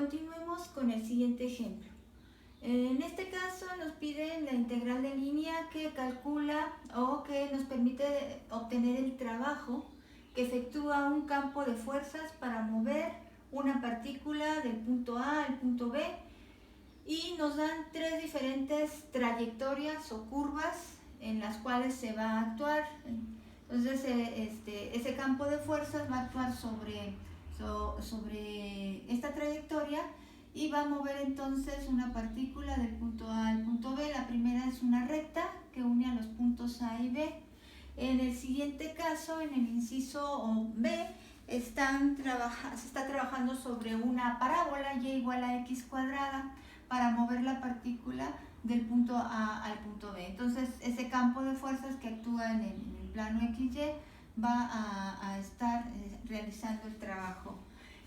Continuemos con el siguiente ejemplo. En este caso nos piden la integral de línea que calcula o que nos permite obtener el trabajo que efectúa un campo de fuerzas para mover una partícula del punto A al punto B, y nos dan tres diferentes trayectorias o curvas en las cuales se va a actuar. Entonces ese campo de fuerzas va a actuar sobre esta trayectoria y va a mover entonces una partícula del punto A al punto B. La primera es una recta que une a los puntos A y B. En el siguiente caso, en el inciso B, se está trabajando sobre una parábola y igual a x cuadrada para mover la partícula del punto A al punto B. Entonces ese campo de fuerzas que actúa en el plano XY va a estar realizando el trabajo.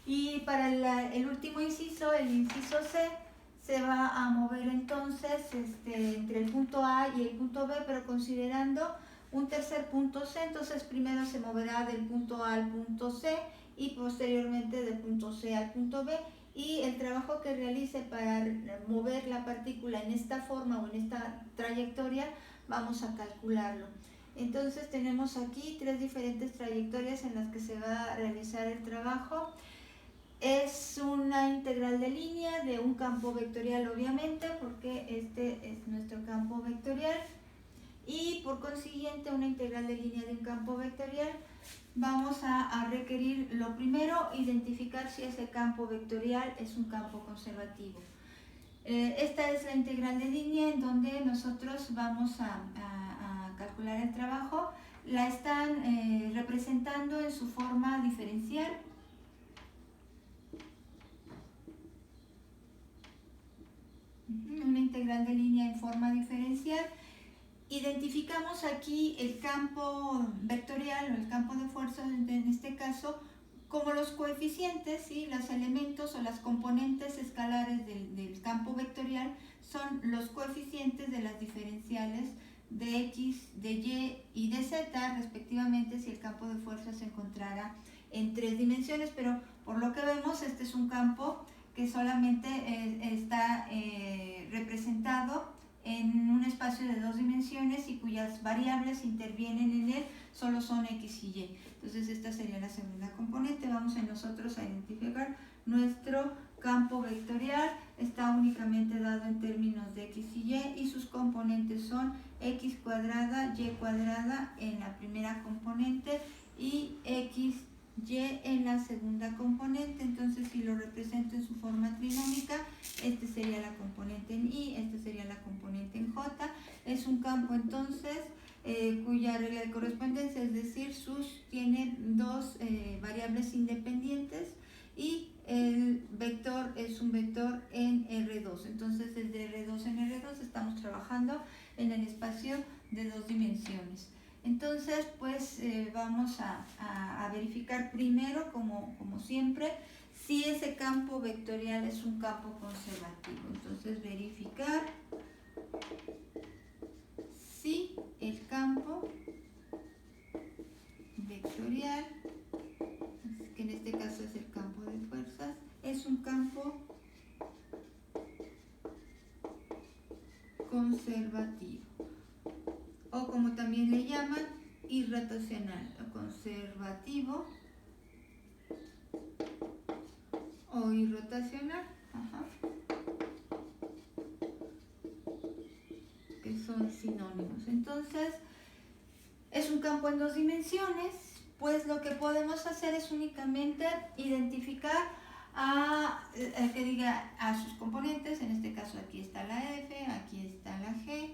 Y para el último inciso, el inciso C, se va a mover entonces entre el punto A y el punto B, pero considerando un tercer punto C. Entonces primero se moverá del punto A al punto C y posteriormente del punto C al punto B, y el trabajo que realice para mover la partícula en esta forma o en esta trayectoria vamos a calcularlo. Entonces tenemos aquí tres diferentes trayectorias en las que se va a realizar el trabajo. Es una integral de línea de un campo vectorial, obviamente, porque este es nuestro campo vectorial, y por consiguiente una integral de línea de un campo vectorial. Vamos a requerir, lo primero, identificar si ese campo vectorial es un campo conservativo. Esta es la integral de línea en donde nosotros vamos a calcular el trabajo. La están representando en su forma diferencial. Una integral de línea en forma diferencial. Identificamos aquí el campo vectorial o el campo de fuerzas, en este caso, como los coeficientes, ¿sí? Los elementos o las componentes escalares del campo vectorial son los coeficientes de las diferenciales de X, de Y y de Z, respectivamente, si el campo de fuerzas se encontrara en tres dimensiones. Pero por lo que vemos, este es un campo que solamente está representado en un espacio de dos dimensiones y cuyas variables intervienen en él solo son X y Y. Entonces esta sería la segunda componente. Vamos nosotros a identificar nuestro campo vectorial. Está únicamente dado en términos de X y Y sus componentes son X cuadrada, Y cuadrada en la primera componente y X Y en la segunda componente. Entonces si lo represento en su forma trinómica, este sería la componente en Y, este sería la componente en J. Es un campo entonces cuya regla de correspondencia, es decir, tiene dos variables independientes, y el vector es un vector en R2. Entonces desde R2 en R2 estamos trabajando en el espacio de dos dimensiones. Entonces pues vamos a verificar primero, como siempre, si ese campo vectorial es un campo conservativo. Entonces verificar si el campo vectorial, que en este caso es el campo de fuerzas, es un campo conservativo, o como también le llaman, irrotacional, o conservativo o irrotacional, que son sinónimos. Entonces es un campo en dos dimensiones. Pues lo que podemos hacer es únicamente identificar que diga a sus componentes. En este caso aquí está la F, aquí está la G,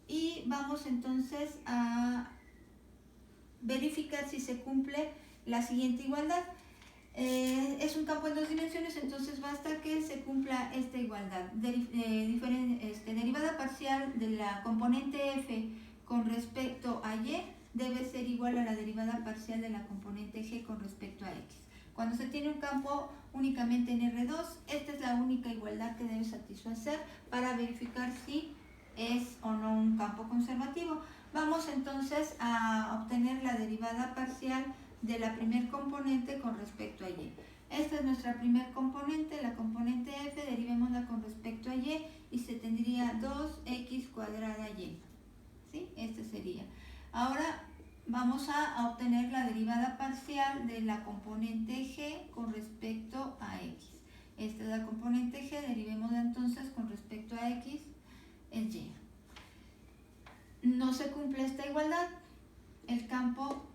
y vamos entonces a verificar si se cumple la siguiente igualdad. Es un campo en dos dimensiones, entonces basta que se cumpla esta igualdad. Derivada parcial de la componente F con respecto a Y debe ser igual a la derivada parcial de la componente G con respecto a X. Cuando se tiene un campo únicamente en R2, esta es la única igualdad que debe satisfacer para verificar si es o no un campo conservativo. Vamos entonces a obtener la derivada parcial de la primer componente con respecto a y. Esta es nuestra primer componente, la componente f, derivémosla con respecto a y se tendría 2x cuadrada y. ¿Sí? Este sería. Ahora vamos a obtener la derivada parcial de la componente g con respecto a x. Esta es la componente g, derivémosla entonces con respecto a x, es y. No se cumple esta igualdad, el campo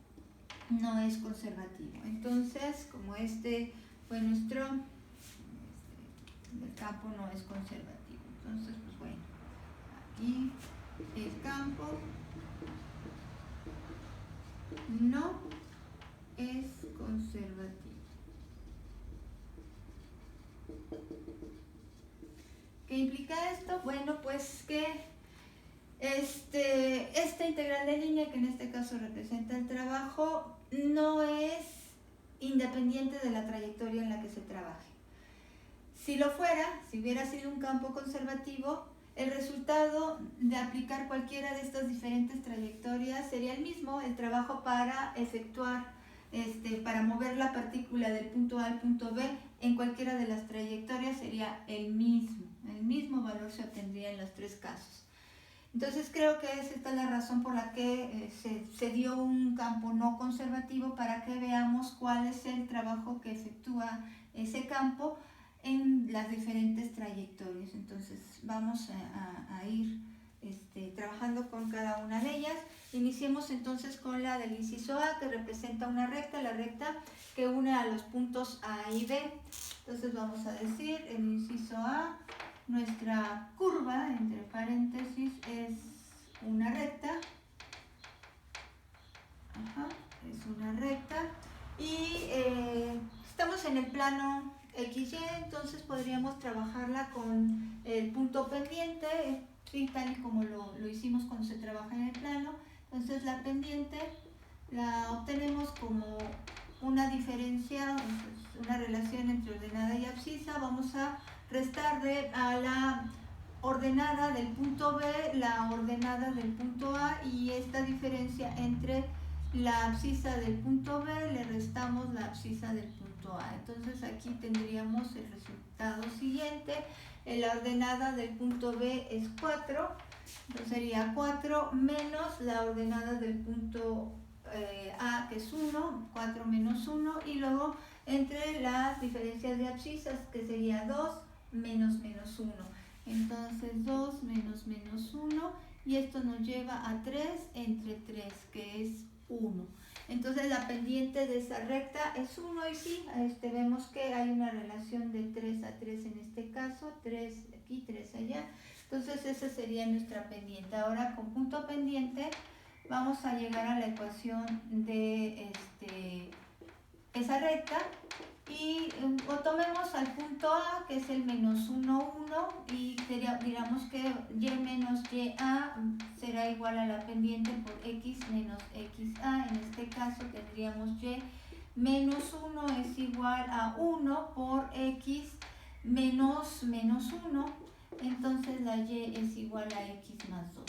no es conservativo. Entonces, como este fue nuestro, el campo no es conservativo. Entonces, pues bueno, aquí el campo no es conservativo. ¿Qué implica esto? Bueno, pues que esta integral de línea, que en este caso representa el trabajo, no es independiente de la trayectoria en la que se trabaje. Si lo fuera, si hubiera sido un campo conservativo, el resultado de aplicar cualquiera de estas diferentes trayectorias sería el mismo. El trabajo para efectuar, para mover la partícula del punto A al punto B en cualquiera de las trayectorias sería el mismo valor se obtendría en los tres casos. Entonces creo que esta es la razón por la que se dio un campo no conservativo, para que veamos cuál es el trabajo que efectúa ese campo en las diferentes trayectorias. Entonces vamos a ir trabajando con cada una de ellas. Iniciemos entonces con la del inciso A, que representa una recta, la recta que une a los puntos A y B. Entonces vamos a decir, el inciso A, nuestra curva, entre paréntesis, es una recta. Es una recta. Y estamos en el plano XY, entonces podríamos trabajarla con el punto pendiente, ¿sí? Tal y como lo hicimos cuando se trabaja en el plano. Entonces la pendiente la obtenemos como una diferencia, una relación entre ordenada y abscisa. Vamos a restarle a la ordenada del punto B la ordenada del punto A, y esta diferencia entre la abscisa del punto B le restamos la abscisa del punto A. Entonces aquí tendríamos el resultado siguiente. La ordenada del punto B es 4, entonces sería 4 menos la ordenada del punto A, que es 1, 4 menos 1, y luego entre las diferencias de abscisas, que sería 2 menos 1. Entonces 2 menos 1, y esto nos lleva a 3 entre 3, que es 1. Entonces la pendiente de esa recta es 1, y sí, vemos que hay una relación de 3 a 3 en este caso, 3 aquí, 3 allá. Entonces esa sería nuestra pendiente. Ahora, con punto pendiente vamos a llegar a la ecuación de esa recta, y o tomemos al punto A, que es el menos 1, 1, y digamos que y menos ya será igual a la pendiente por x menos xa. En este caso tendríamos y menos 1 es igual a 1 por x menos 1, entonces la y es igual a x más 2.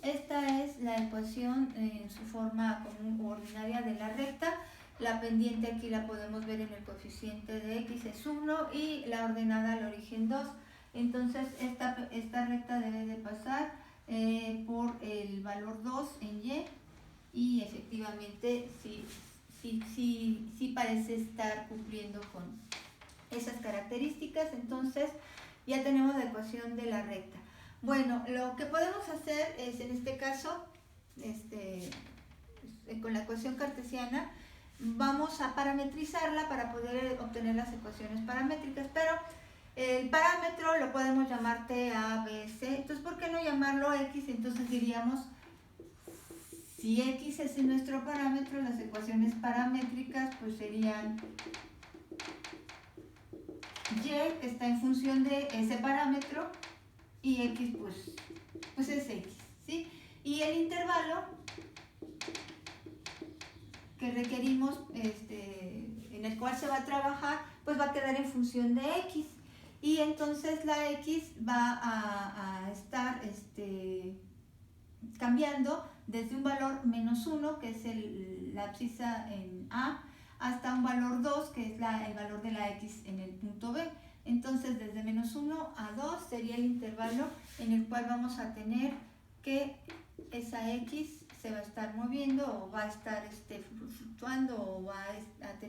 Esta es la ecuación en su forma común o ordinaria de la recta. La pendiente aquí la podemos ver en el coeficiente de x, es 1, y la ordenada al origen 2. Entonces esta recta debe de pasar por el valor 2 en y efectivamente sí parece estar cumpliendo con esas características. Entonces ya tenemos la ecuación de la recta. Bueno, lo que podemos hacer es, en este caso, con la ecuación cartesiana, vamos a parametrizarla para poder obtener las ecuaciones paramétricas, pero el parámetro lo podemos llamar T, A, B, C. Entonces, ¿por qué no llamarlo X? Entonces diríamos, si X es nuestro parámetro, las ecuaciones paramétricas pues serían Y, que está en función de ese parámetro, y X pues es X, ¿sí? Y el intervalo que requerimos, en el cual se va a trabajar, pues va a quedar en función de X, y entonces la X va a estar cambiando desde un valor menos 1, que es la abscisa en A hasta un valor 2, que es el valor de la X en el punto B. Entonces, desde menos 1 a 2 sería el intervalo en el cual vamos a tener que esa X se va a estar moviendo o va a estar fluctuando o va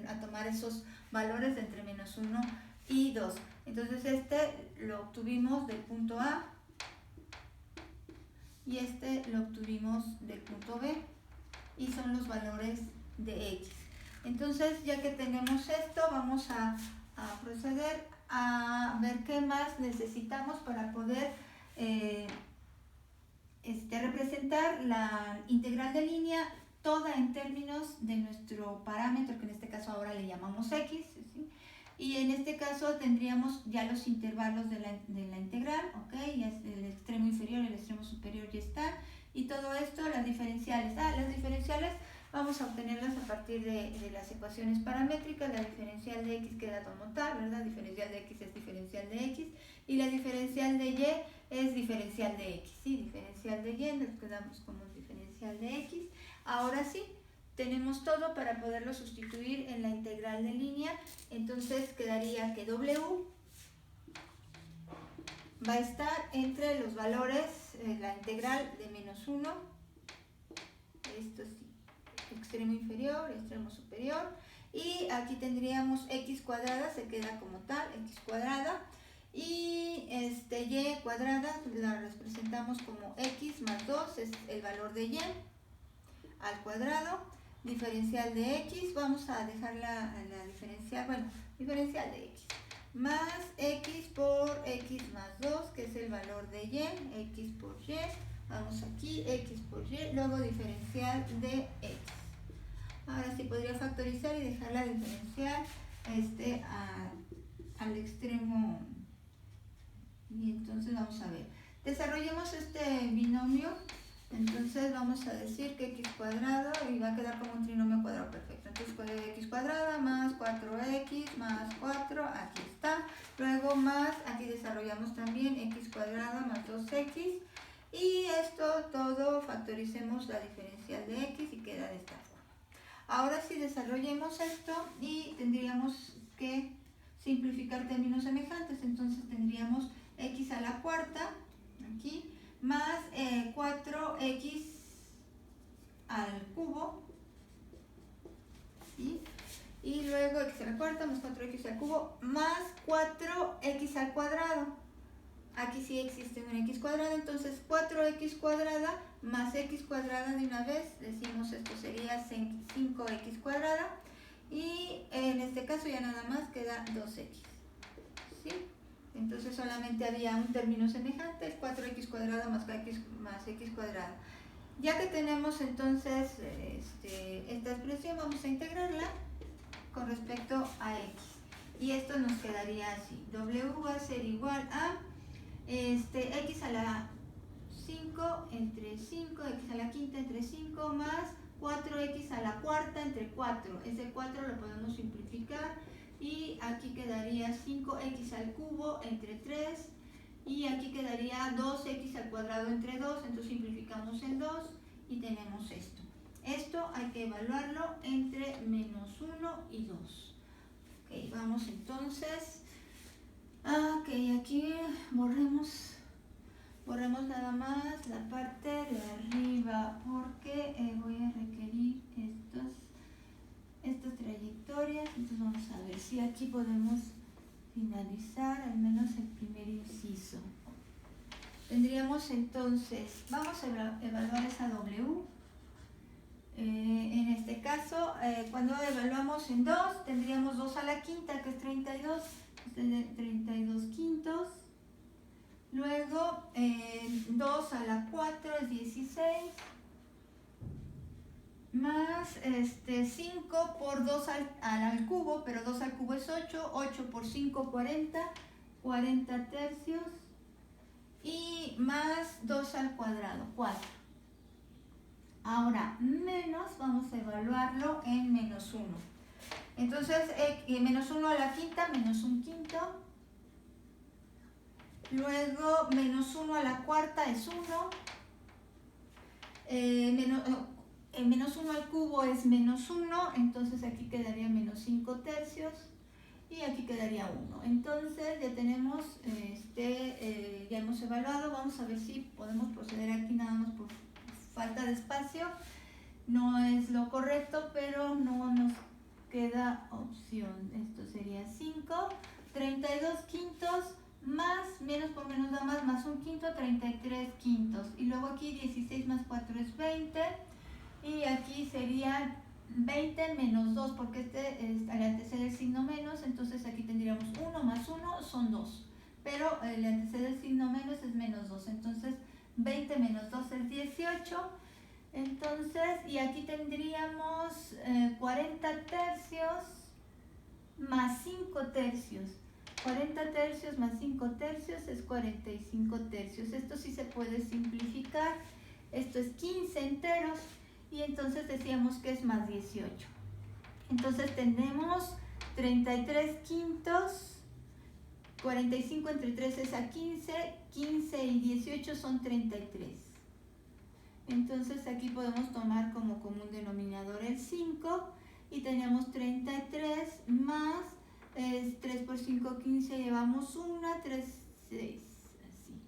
a tomar esos valores de entre menos 1 y 2. Entonces lo obtuvimos del punto A y lo obtuvimos del punto B y son los valores de X. Entonces, ya que tenemos esto, vamos a proceder a ver qué más necesitamos para poder representar la integral de línea toda en términos de nuestro parámetro, que en este caso ahora le llamamos X, ¿sí? Y en este caso tendríamos ya los intervalos de la integral, ¿ok? Ya el extremo inferior y el extremo superior ya están. Y todo esto, las diferenciales. Las diferenciales vamos a obtenerlas a partir de las ecuaciones paramétricas. La diferencial de X queda como tal, ¿verdad? Diferencial de X es diferencial de X. Y la diferencial de Y es diferencial de X, ¿sí? Diferencial de Y, nos quedamos como diferencial de X. Ahora sí, tenemos todo para poderlo sustituir en la integral de línea. Entonces quedaría que W va a estar entre los valores, la integral de menos 1, esto sí, extremo inferior, extremo superior, y aquí tendríamos X cuadrada, se queda como tal, X cuadrada, y Y cuadrada la representamos como X más 2, es el valor de Y al cuadrado. Diferencial de X, vamos a dejar la diferencial, diferencial de X, más X por X más 2, que es el valor de Y, X por Y, vamos aquí, X por Y, luego diferencial de X. Ahora sí podría factorizar y dejar la diferencial al extremo. Y entonces vamos a ver, desarrollemos este binomio. Entonces vamos a decir que X cuadrado y va a quedar como un trinomio cuadrado perfecto. Entonces X cuadrada más 4X más 4, aquí está. Luego más, aquí desarrollamos también X cuadrada más 2X. Y esto todo factoricemos la diferencial de X y queda de esta forma. Ahora sí desarrollemos esto y tendríamos que simplificar términos semejantes. Entonces tendríamos X a la cuarta, aquí, más 4X al cubo, ¿sí? Y luego X a la cuarta más 4X al cubo más 4X al cuadrado. Aquí sí existe un X cuadrado, entonces 4X cuadrada más X cuadrada de una vez, decimos esto sería 5X cuadrada, y en este caso ya nada más queda 2X, ¿sí? Entonces solamente había un término semejante, 4X cuadrada más X cuadrada. Ya que tenemos entonces esta expresión, vamos a integrarla con respecto a X. Y esto nos quedaría así. W va a ser igual a X a la 5 entre 5, X a la quinta entre 5 más 4X a la cuarta entre 4. Ese 4 lo podemos simplificar. Y aquí quedaría 5X al cubo entre 3 y aquí quedaría 2X al cuadrado entre 2, entonces simplificamos el 2 y tenemos esto. Esto hay que evaluarlo entre menos 1 y 2. Ok, vamos entonces. Aquí borremos nada más la parte de arriba porque voy a requerir estas trayectorias. Entonces vamos a ver si aquí podemos finalizar al menos el primer inciso. Tendríamos entonces, vamos a evaluar esa W. En este caso, cuando evaluamos en 2, tendríamos 2 a la quinta, que es 32, 32 quintos. Luego 2 a la 4 es 16. Más 5 por 2 al cubo, pero 2 al cubo es 8, 8 por 5, 40, 40 tercios, y más 2 al cuadrado, 4. Ahora, menos, vamos a evaluarlo en menos 1. Entonces, menos 1 a la quinta, menos 1 quinto. Luego, menos 1 a la cuarta es 1. menos 1 al cubo es menos 1, entonces aquí quedaría menos 5 tercios y aquí quedaría 1. Entonces ya tenemos, ya hemos evaluado. Vamos a ver si podemos proceder aquí nada más por falta de espacio. No es lo correcto, pero no nos queda opción. Esto sería 5, 32 quintos más, menos por menos da más 1 quinto, 33 quintos. Y luego aquí 16 más 4 es 20. Y aquí sería 20 menos 2, porque le antecede el signo menos, entonces aquí tendríamos 1 más 1 son 2. Pero le antecede el signo menos es menos 2, entonces 20 menos 2 es 18. Entonces, y aquí tendríamos 40 tercios más 5 tercios. 40 tercios más 5 tercios es 45 tercios. Esto sí se puede simplificar. Esto es 15 enteros y entonces decíamos que es más 18. Entonces tenemos 33 quintos. 45 entre 3 es a 15. 15 y 18 son 33. Entonces aquí podemos tomar como común denominador el 5 y tenemos 33 más 3 por 5, 15, llevamos 1, 3, 6, así.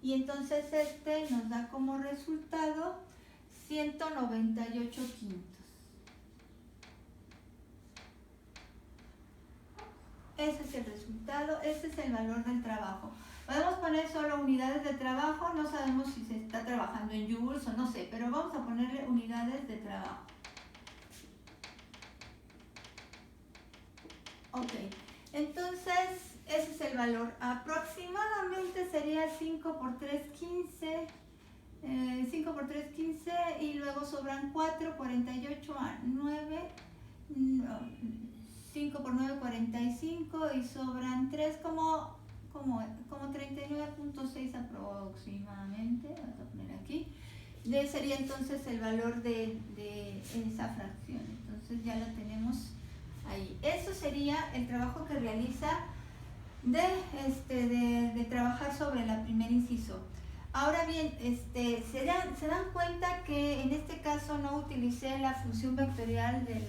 Y entonces nos da como resultado 198 quintos. Ese es el resultado, ese es el valor del trabajo. Podemos poner solo unidades de trabajo, no sabemos si se está trabajando en joules o no sé, pero vamos a ponerle unidades de trabajo. Ok, entonces ese es el valor. Aproximadamente sería 5 por 3, 15. 5 por 3, 15 y luego sobran 4, 48 a 9. 5 por 9, 45 y sobran 3 como 39.6 aproximadamente. Vamos a poner aquí. Sería entonces el valor de esa fracción. Entonces ya la tenemos ahí. Eso sería el trabajo que realiza de trabajar sobre el primer inciso. Ahora bien, se dan cuenta que en este caso no utilicé la función vectorial de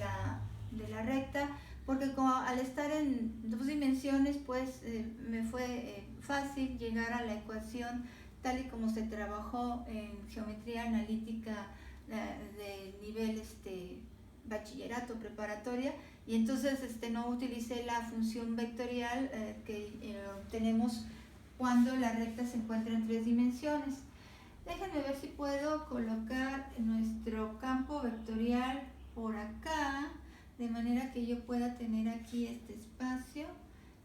la recta, porque como al estar en 2 dimensiones, pues me fue fácil llegar a la ecuación tal y como se trabajó en geometría analítica de nivel bachillerato preparatoria, y entonces no utilicé la función vectorial que obtenemos cuando la recta se encuentra en 3 dimensiones. Déjenme ver si puedo colocar nuestro campo vectorial por acá, de manera que yo pueda tener aquí este espacio.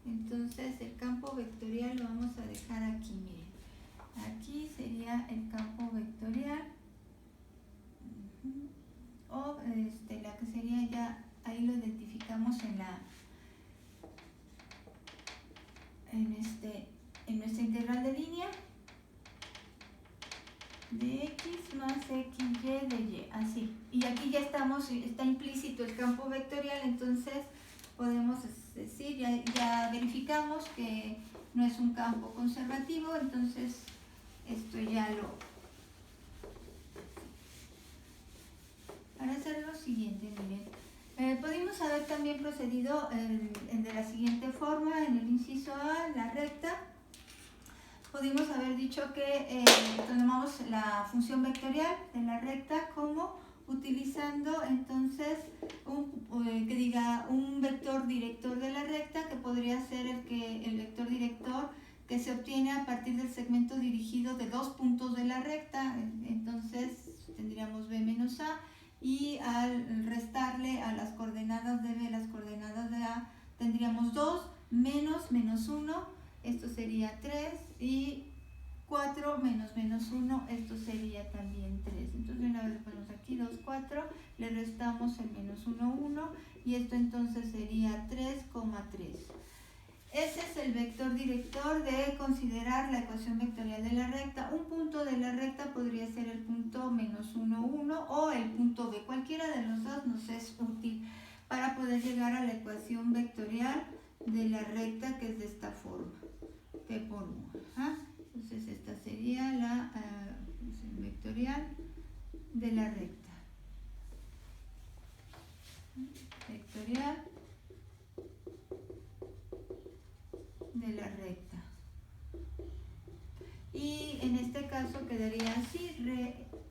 Entonces el campo vectorial lo vamos a dejar aquí, miren. Aquí sería el campo vectorial. O la que sería ya, ahí lo identificamos en nuestra integral de línea de x más xy de y, así. Y aquí ya está implícito el campo vectorial, entonces podemos decir, ya verificamos que no es un campo conservativo, entonces esto ya para hacer lo siguiente, miren, pudimos haber también procedido de la siguiente forma. En el inciso A, la recta, pudimos haber dicho que tomamos la función vectorial de la recta como utilizando entonces un vector director de la recta, que podría ser el vector director que se obtiene a partir del segmento dirigido de 2 puntos de la recta. Entonces tendríamos b menos a, y al restarle a las coordenadas de b las coordenadas de a, tendríamos 2 menos 1, esto sería 3, y 4 menos 1, esto sería también 3. Entonces una vez le ponemos aquí 2, 4, le restamos el menos 1, 1, y esto entonces sería 3,3. Ese es el vector director de considerar la ecuación vectorial de la recta. Un punto de la recta podría ser el punto menos 1, 1 o el punto B. Cualquiera de los dos nos es útil para poder llegar a la ecuación vectorial de la recta, que es de esta forma, P por 1. Entonces esta sería la vectorial de la recta. vectorial de la recta. Y en este caso quedaría así,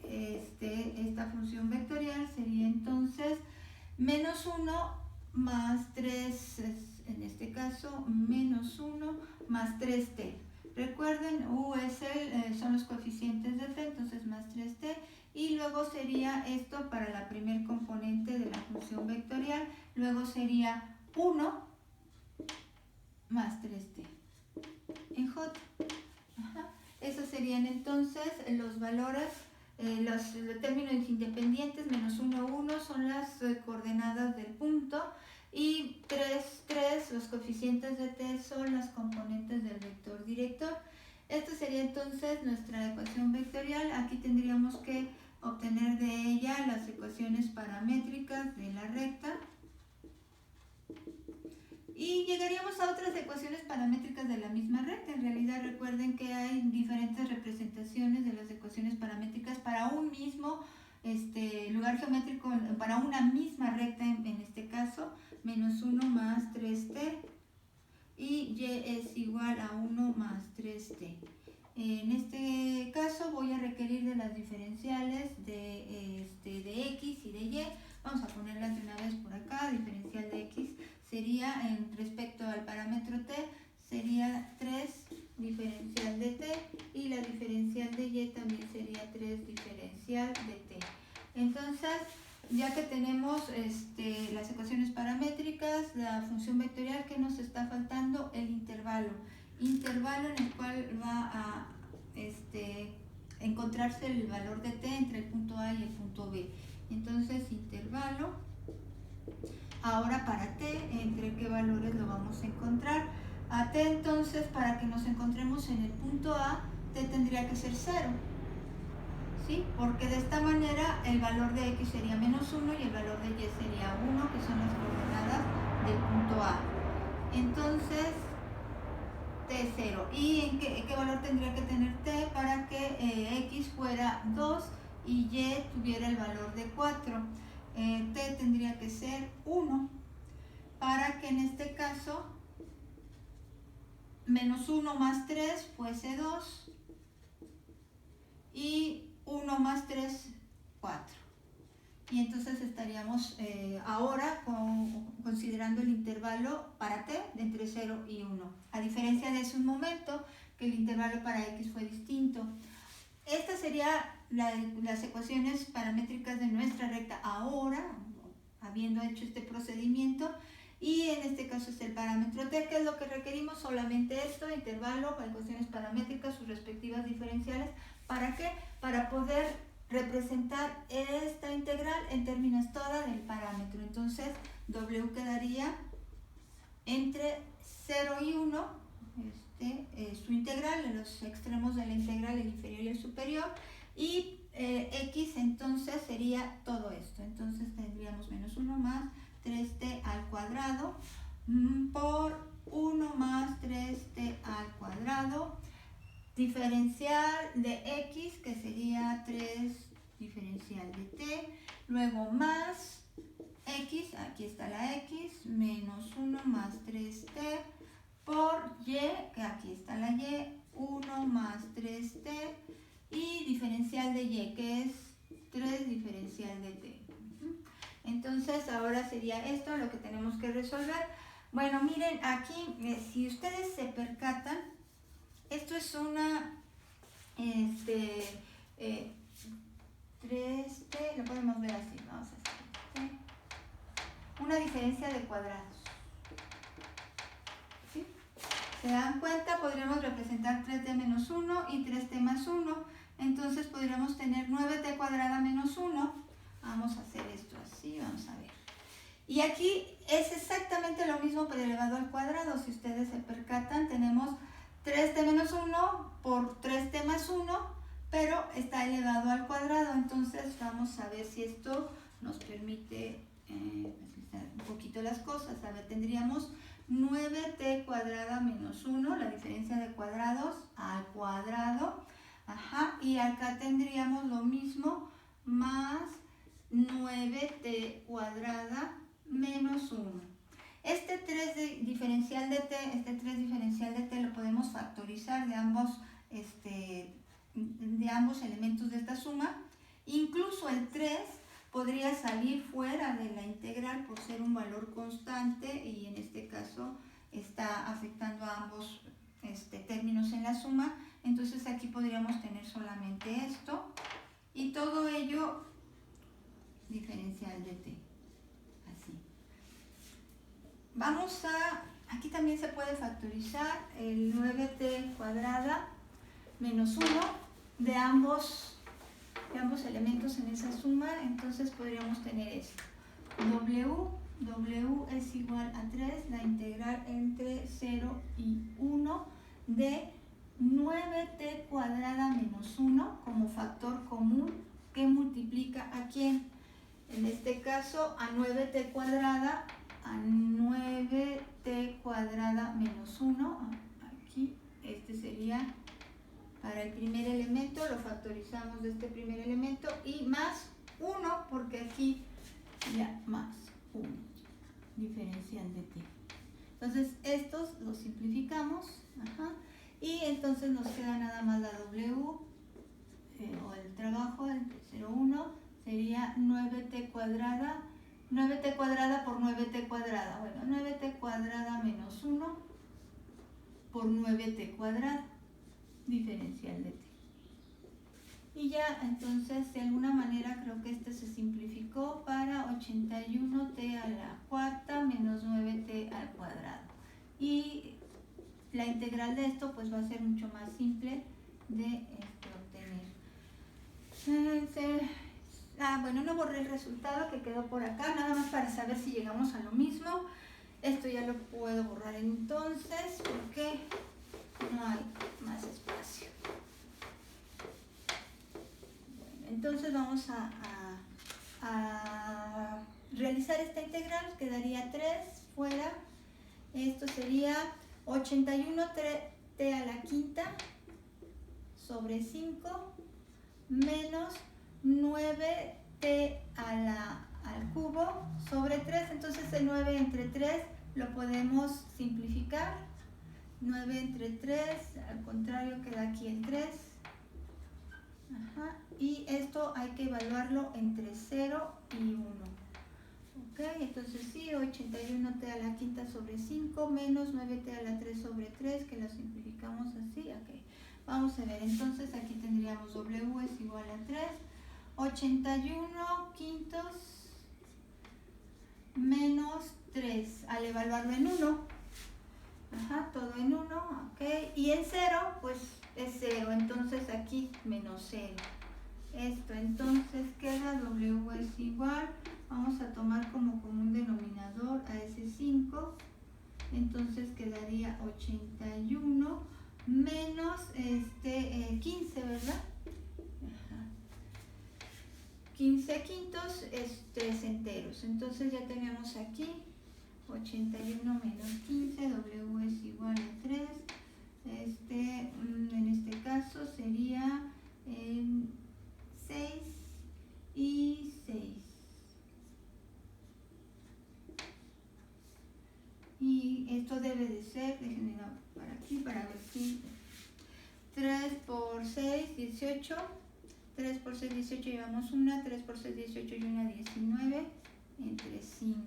esta función vectorial sería entonces menos 1 más 3, en este caso menos 1 más 3t. Recuerden, u es son los coeficientes de t, entonces más 3t, y luego sería esto para la primer componente de la función vectorial, luego sería 1 más 3t en j. Ajá. Esos serían entonces los valores, los términos independientes, menos 1, 1 son las coordenadas del punto, y 3, 3, los coeficientes de t son las componentes del vector director. Esta sería entonces nuestra ecuación vectorial. Aquí tendríamos que obtener de ella las ecuaciones paramétricas de la recta. Y llegaríamos a otras ecuaciones paramétricas de la misma recta. En realidad recuerden que hay diferentes representaciones de las ecuaciones paramétricas para un mismo lugar geométrico, para una misma recta en este caso, menos 1 más 3t, y y es igual a 1 más 3t. En este caso voy a requerir de las diferenciales de x y de y. Vamos a ponerlas de una vez por acá. Diferencial de x sería, respecto al parámetro t, sería 3 diferencial de t, y la diferencial de y también sería 3 diferencial de t. Entonces, ya que tenemos las ecuaciones paramétricas, la función vectorial, ¿qué nos está faltando? El intervalo en el cual va a encontrarse el valor de t entre el punto A y el punto B. Entonces, intervalo, ahora para t, ¿entre qué valores lo vamos a encontrar? A t, entonces, para que nos encontremos en el punto A, t tendría que ser 0. ¿Sí? Porque de esta manera el valor de x sería menos 1 y el valor de y sería 1, que son las coordenadas del punto A. Entonces, t0. ¿Y qué valor tendría que tener t para que x fuera 2 y y tuviera el valor de 4? T tendría que ser 1, para que en este caso menos 1 más 3 fuese 2 y 1 más 3, 4. Y entonces estaríamos ahora considerando el intervalo para t de entre 0 y 1, a diferencia de hace un momento que el intervalo para x fue distinto. Estas serían las ecuaciones paramétricas de nuestra recta ahora, habiendo hecho este procedimiento, y en este caso es el parámetro t. ¿Qué es lo que requerimos? Solamente esto: intervalo, ecuaciones paramétricas, sus respectivas diferenciales. ¿Para qué? Para poder representar esta integral en términos toda del parámetro. Entonces, w quedaría entre 0 y 1, su integral, en los extremos de la integral, el inferior y el superior, y x entonces sería todo esto. Entonces tendríamos menos 1 más 3t al cuadrado por 1 más 3t al cuadrado, diferencial de x, que sería 3 diferencial de t, luego más x, aquí está la x, menos 1 más 3t, por y, que aquí está la y, 1 más 3t, y diferencial de y, que es 3 diferencial de t. Entonces, ahora sería esto lo que tenemos que resolver. Bueno, miren, aquí, si ustedes se percatan, esto es una 3t, lo podemos ver así, vamos a hacer una diferencia de cuadrados. ¿Sí? ¿Se dan cuenta? Podríamos representar 3t menos 1 y 3t más 1. Entonces podríamos tener 9t cuadrada menos 1. Vamos a hacer esto así, vamos a ver. Y aquí es exactamente lo mismo, pero elevado al cuadrado. Si ustedes se percatan, tenemos 3t menos 1 por 3t más 1, pero está elevado al cuadrado. Entonces vamos a ver si esto nos permite un poquito las cosas. A ver, tendríamos 9t cuadrada menos 1, la diferencia de cuadrados al cuadrado. Ajá, y acá tendríamos lo mismo, más 9t cuadrada menos 1. Este 3 diferencial de t, lo podemos factorizar de ambos elementos de esta suma. Incluso el 3 podría salir fuera de la integral por ser un valor constante y en este caso está afectando a ambos términos en la suma. Entonces aquí podríamos tener solamente esto y todo ello diferencial de t. Así. Aquí también se puede factorizar el 9t cuadrada menos 1 de ambos elementos en esa suma. Entonces podríamos tener esto. W es igual a 3, la integral entre 0 y 1 de 9t cuadrada menos 1 como factor común que multiplica ¿a quién? En este caso a 9t cuadrada menos 1. Aquí este sería para el primer elemento, lo factorizamos de este primer elemento y más 1 porque aquí ya más 1 diferencial de t. Entonces estos los simplificamos, y entonces nos queda nada más la W o el trabajo entre 0, 1 sería 9t cuadrada por 9t cuadrada. Bueno, 9t cuadrada menos 1 por 9t cuadrada diferencial de t. Y ya, entonces, de alguna manera creo que este se simplificó para 81t a la cuarta menos 9t al cuadrado. Y la integral de esto pues va a ser mucho más simple de obtener. Bueno, no borré el resultado que quedó por acá, nada más para saber si llegamos a lo mismo. Esto ya lo puedo borrar entonces, porque no hay más espacio. Bueno, entonces vamos a realizar esta integral, quedaría 3 fuera. Esto sería 81t a la quinta sobre 5 menos 9t al cubo sobre 3. Entonces el 9 entre 3 lo podemos simplificar. 9 entre 3, al contrario queda aquí el 3. Y esto hay que evaluarlo entre 0 y 1. Ok, entonces sí, 81t a la quinta sobre 5 menos 9t a la 3 sobre 3, que lo simplificamos así. Ok, vamos a ver, entonces aquí tendríamos W es igual a 3, 81 quintos menos 3, al evaluarlo en 1. Todo en 1, ok, y en 0 pues es 0, entonces aquí menos 0. Esto entonces queda W es igual, vamos a tomar como común denominador a ese 5, entonces quedaría 81 menos 15, ¿verdad? 15 quintos es 3 enteros, entonces ya tenemos aquí 81 menos 15, W es igual a 3, en este caso sería 6 y 6. Y esto debe de ser, déjenme para aquí para ver si 3 por 6, 18. 3 por 6, 18 llevamos una, 3 por 6, 18 y una, 19, entre 5.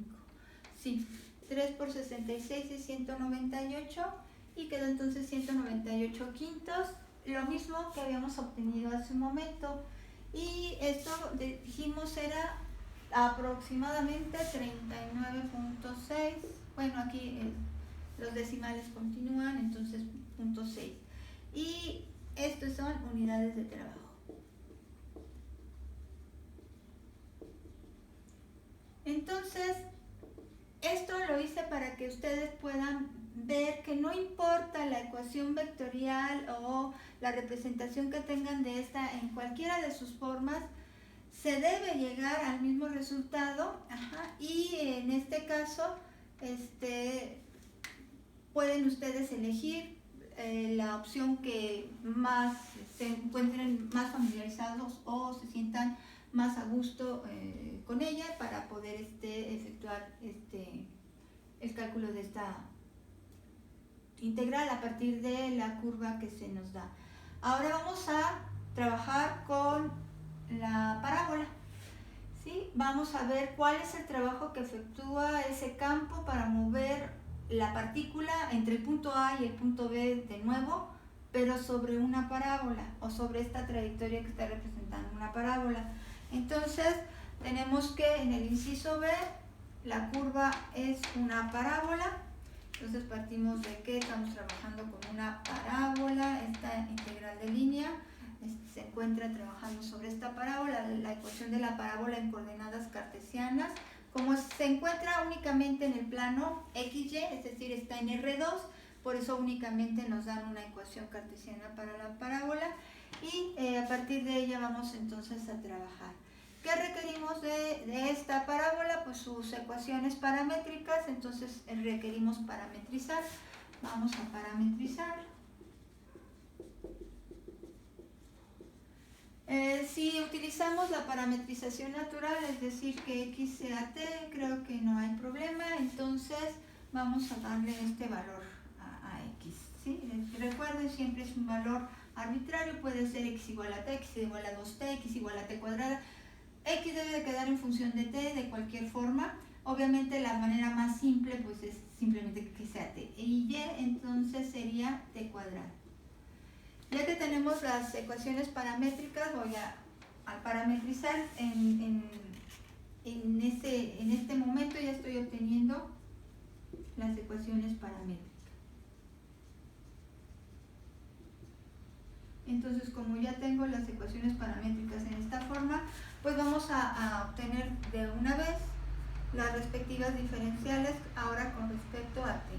Sí, 3 por 66 es 198 y quedó entonces 198 quintos, lo mismo que habíamos obtenido hace un momento. Y esto dijimos era aproximadamente 39.6. Bueno, aquí los decimales continúan, entonces 0.6. Y estos son unidades de trabajo. Entonces, esto lo hice para que ustedes puedan ver que no importa la ecuación vectorial o la representación que tengan de esta en cualquiera de sus formas, se debe llegar al mismo resultado. Y en este caso, pueden ustedes elegir la opción que más se encuentren más familiarizados o se sientan más a gusto con ella para poder efectuar el cálculo de esta integral a partir de la curva que se nos da. Ahora vamos a trabajar con la parábola. ¿Sí? Vamos a ver cuál es el trabajo que efectúa ese campo para mover la partícula entre el punto A y el punto B de nuevo, pero sobre una parábola o sobre esta trayectoria que está representando una parábola. Entonces tenemos que en el inciso B la curva es una parábola. Entonces partimos de que estamos trabajando con una parábola, esta integral de línea se encuentra trabajando sobre esta parábola, la ecuación de la parábola en coordenadas cartesianas. Como se encuentra únicamente en el plano XY, es decir, está en R2, por eso únicamente nos dan una ecuación cartesiana para la parábola y a partir de ella vamos entonces a trabajar. ¿Qué requerimos de esta parábola? Pues sus ecuaciones paramétricas, entonces requerimos parametrizar. Vamos a parametrizar. Si utilizamos la parametrización natural, es decir, que x sea t, creo que no hay problema, entonces vamos a darle este valor a x. ¿Sí? Recuerden, siempre es un valor arbitrario, puede ser x igual a t, x igual a 2t, x igual a t cuadrada. X debe de quedar en función de t de cualquier forma. Obviamente la manera más simple pues es simplemente que sea t. Y y entonces sería t cuadrado. Ya que tenemos las ecuaciones paramétricas, voy a parametrizar en este momento ya estoy obteniendo las ecuaciones paramétricas. Entonces, como ya tengo las ecuaciones paramétricas en esta forma, pues vamos a obtener de una vez las respectivas diferenciales ahora con respecto a t.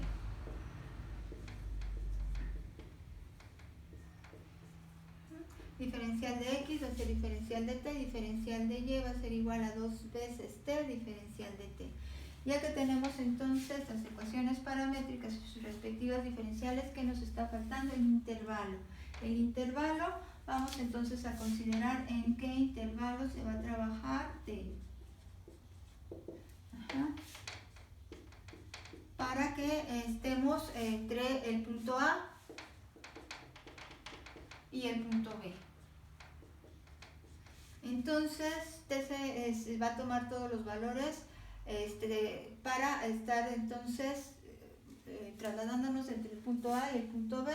Diferencial de x va a ser diferencial de t, diferencial de y va a ser igual a 2 veces t, diferencial de t. Ya que tenemos entonces las ecuaciones paramétricas y sus respectivas diferenciales, ¿qué nos está faltando? El intervalo. El intervalo, vamos entonces a considerar en qué intervalo se va a trabajar t. Para que estemos entre el punto A y el punto B. Entonces, se va a tomar todos los valores para estar entonces trasladándonos entre el punto A y el punto B.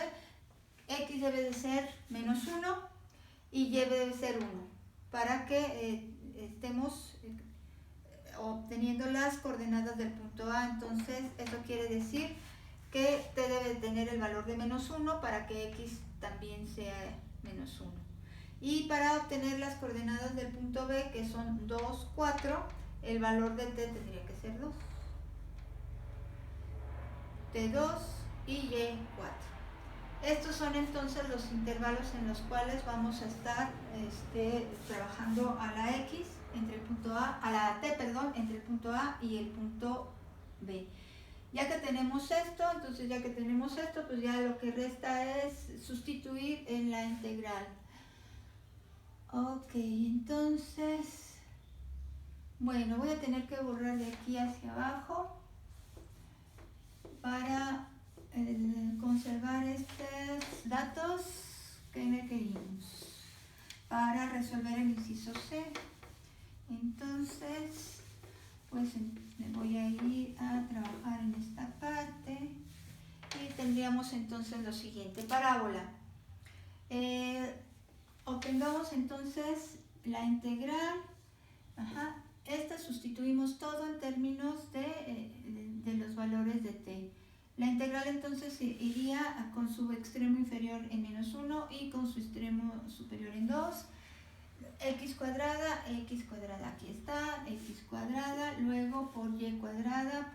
X debe de ser menos 1 y Y debe de ser 1 para que estemos obteniendo las coordenadas del punto A. Entonces, eso quiere decir que t debe tener el valor de menos 1 para que x también sea menos 1. Y para obtener las coordenadas del punto B, que son 2, 4, el valor de t tendría que ser 2. T2 y Y4. Estos son entonces los intervalos en los cuales vamos a estar trabajando a la x entre el punto a la t, perdón, entre el punto A y el punto B. Ya que tenemos esto, pues ya lo que resta es sustituir en la integral. Ok, entonces, bueno, voy a tener que borrar de aquí hacia abajo para conservar estos datos que requerimos para resolver el inciso C. Entonces, pues me voy a ir a trabajar en esta parte y tendríamos entonces lo siguiente: parábola. Obtengamos entonces la integral. Esta sustituimos todo en términos de los valores de t. La integral entonces iría con su extremo inferior en menos 1 y con su extremo superior en 2. X cuadrada, aquí está, x cuadrada, luego por y cuadrada,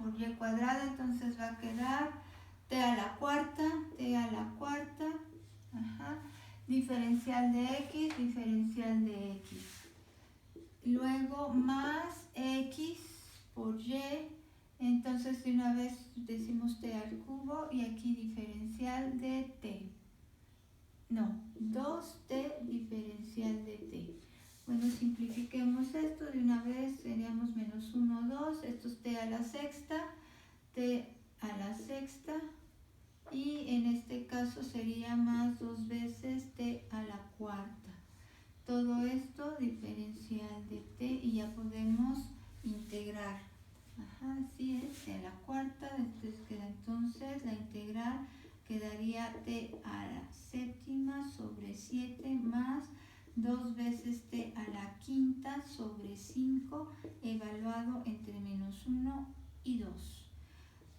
entonces va a quedar t a la cuarta, diferencial de x, luego más x por y, entonces de una vez decimos t al cubo y aquí diferencial de t. No, 2t diferencial de t. Bueno, simplifiquemos esto de una vez, seríamos menos 1, 2, esto es t a la sexta, t a la sexta, y en este caso sería más 2 veces t a la cuarta. Todo esto diferencial de t y ya podemos integrar. Ajá, así es, t a la cuarta, después queda entonces la integral, quedaría t a la séptima sobre 7 más 2 veces t a la quinta sobre 5 evaluado entre menos 1 y 2.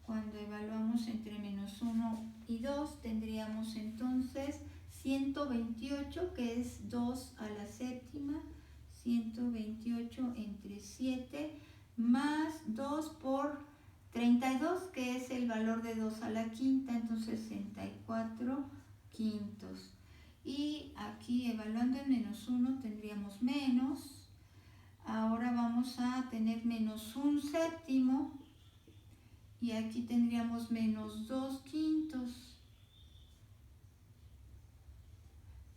Cuando evaluamos entre menos 1 y 2 tendríamos entonces 128, que es 2 a la séptima, 128 entre 7 más 2 por 32, que es el valor de 2 a la quinta, entonces 64 quintos. Y aquí evaluando en menos 1 tendríamos menos, ahora vamos a tener menos 1 séptimo, y aquí tendríamos menos 2 quintos.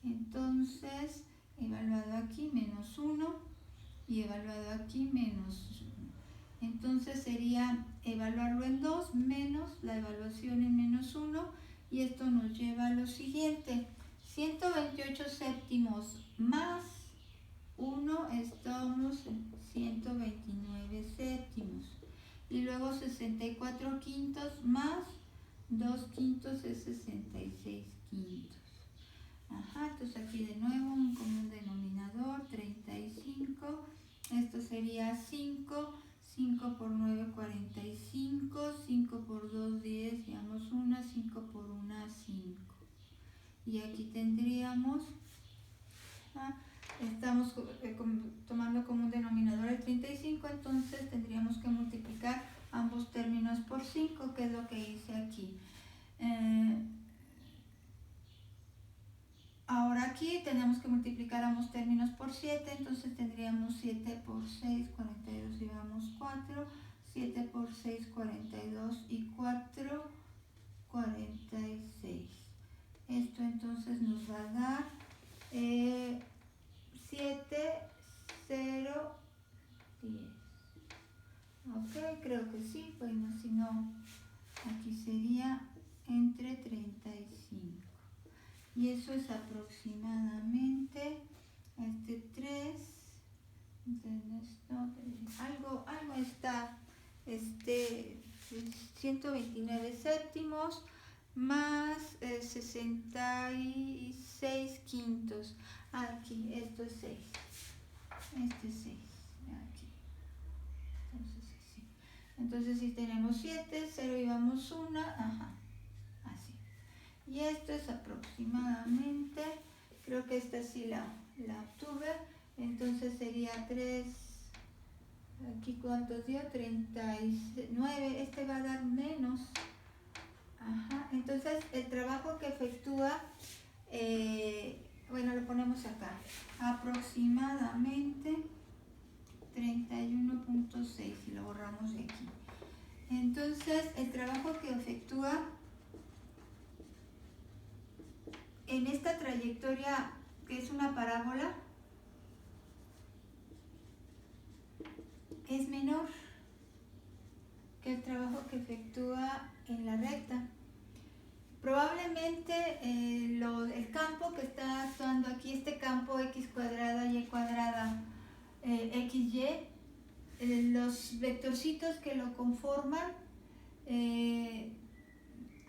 Entonces, evaluado aquí menos 1 y evaluado aquí menos 1. Entonces sería evaluarlo en 2 menos la evaluación en menos 1, y esto nos lleva a lo siguiente. 128 séptimos más 1, estamos en 129 séptimos. Y luego 64 quintos más 2 quintos es 66 quintos. Ajá, entonces aquí de nuevo un común denominador, 35. Esto sería 5. 5 por 9, 45. 5 por 2, 10. Llevamos 1. 5 por 1, 5. Y aquí tendríamos, estamos tomando como un denominador el 35, entonces tendríamos que multiplicar ambos términos por 5, que es lo que hice aquí. Ahora aquí tenemos que multiplicar ambos términos por 7, entonces tendríamos 7 por 6, 42, llevamos 4, 7 por 6, 42 y 4, 46. Esto entonces nos va a dar 7, 0, 10. Ok, creo que sí, bueno, si no, aquí sería entre 35. Y eso es aproximadamente 3, algo está 129 séptimos más 66 quintos. Aquí, esto es 6. Este es 6. Aquí. Entonces, sí. Entonces, si tenemos 7, 0 y vamos 1, ajá. Así. Y esto es aproximadamente, creo que esta sí la obtuve, entonces sería 3, aquí cuántos dio, 39, este va a dar menos. Ajá, entonces el trabajo que efectúa, bueno, lo ponemos acá, aproximadamente 31.6 y lo borramos de aquí. Entonces el trabajo que efectúa en esta trayectoria, que es una parábola, es menor que el trabajo que efectúa en la recta. Probablemente el campo que está actuando aquí, este campo x cuadrada y cuadrada xy, los vectorcitos que lo conforman,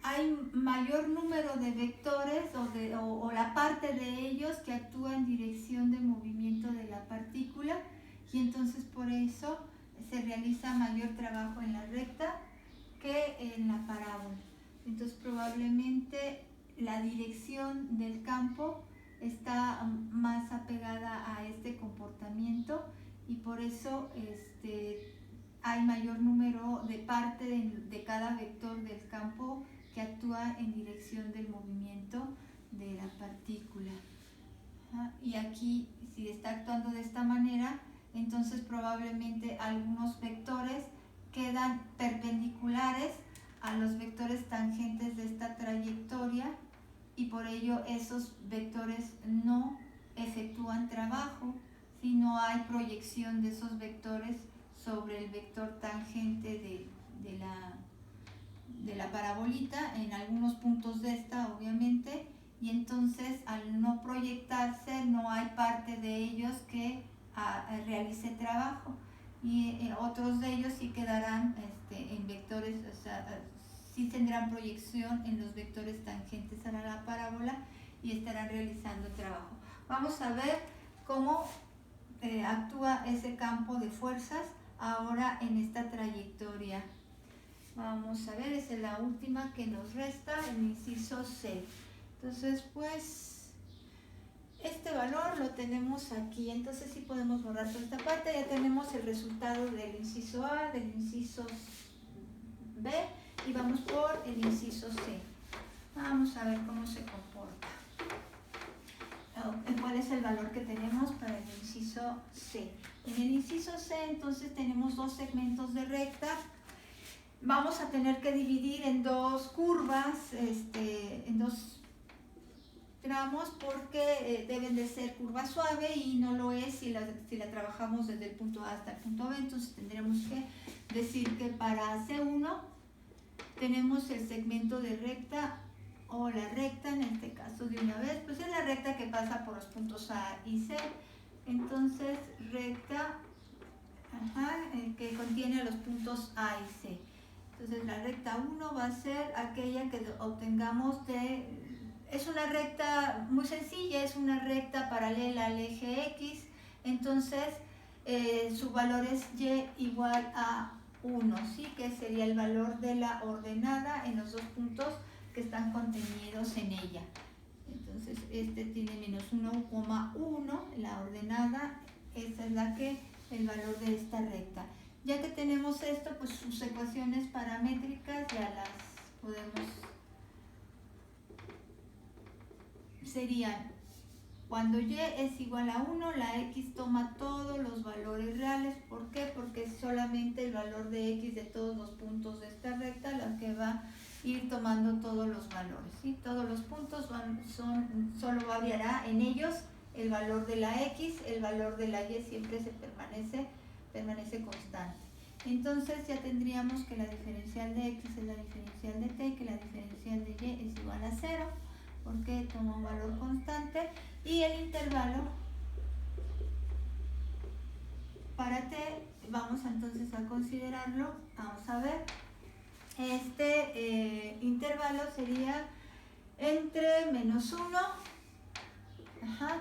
hay mayor número de vectores o la parte de ellos que actúa en dirección de movimiento de la partícula, y entonces por eso se realiza mayor trabajo en la recta que en la parábola. Entonces probablemente la dirección del campo está más apegada a este comportamiento, y por eso hay mayor número de parte de cada vector del campo que actúa en dirección del movimiento de la partícula. Y aquí, si está actuando de esta manera, entonces probablemente algunos vectores quedan perpendiculares a los vectores tangentes de esta trayectoria, y por ello esos vectores no efectúan trabajo, ¿sí? No hay proyección de esos vectores sobre el vector tangente de la parabolita, en algunos puntos de esta obviamente, y entonces al no proyectarse no hay parte de ellos que realice trabajo, y otros de ellos sí quedarán en vectores, o sea, sí tendrán proyección en los vectores tangentes a la parábola y estarán realizando trabajo. Vamos a ver cómo actúa ese campo de fuerzas ahora en esta trayectoria. Vamos a ver, esa es la última que nos resta, el inciso C. Entonces, pues, este valor lo tenemos aquí. Entonces, sí podemos borrar toda esta parte. Ya tenemos el resultado del inciso A, del inciso B, y vamos por el inciso C. Vamos a ver cómo se comporta. ¿Cuál es el valor que tenemos para el inciso C? En el inciso C, entonces, tenemos dos segmentos de recta. Vamos a tener que dividir en dos curvas, en dos tramos, porque deben de ser curva suave y no lo es si la trabajamos desde el punto A hasta el punto B. Entonces tendremos que decir que para C1 tenemos el segmento de recta, o la recta en este caso de una vez, pues es la recta que pasa por los puntos A y C. Entonces recta que contiene los puntos A y C. Entonces la recta 1 va a ser aquella que obtengamos es una recta muy sencilla, es una recta paralela al eje X. Entonces su valor es Y igual a 1, ¿sí? Que sería el valor de la ordenada en los dos puntos que están contenidos en ella. Entonces tiene menos 1,1, la ordenada, esa es el valor de esta recta. Ya que tenemos esto, pues sus ecuaciones paramétricas ya las podemos, serían, cuando Y es igual a 1, la X toma todos los valores reales. ¿Por qué? Porque es solamente el valor de X de todos los puntos de esta recta la que va a ir tomando todos los valores, ¿sí? Todos los puntos solo variará en ellos el valor de la X, el valor de la Y siempre se permanece constante. Entonces ya tendríamos que la diferencial de X es la diferencial de T, que la diferencial de Y es igual a 0, porque toma un valor constante, y el intervalo para T, vamos entonces a considerarlo, vamos a ver, intervalo sería entre menos 1,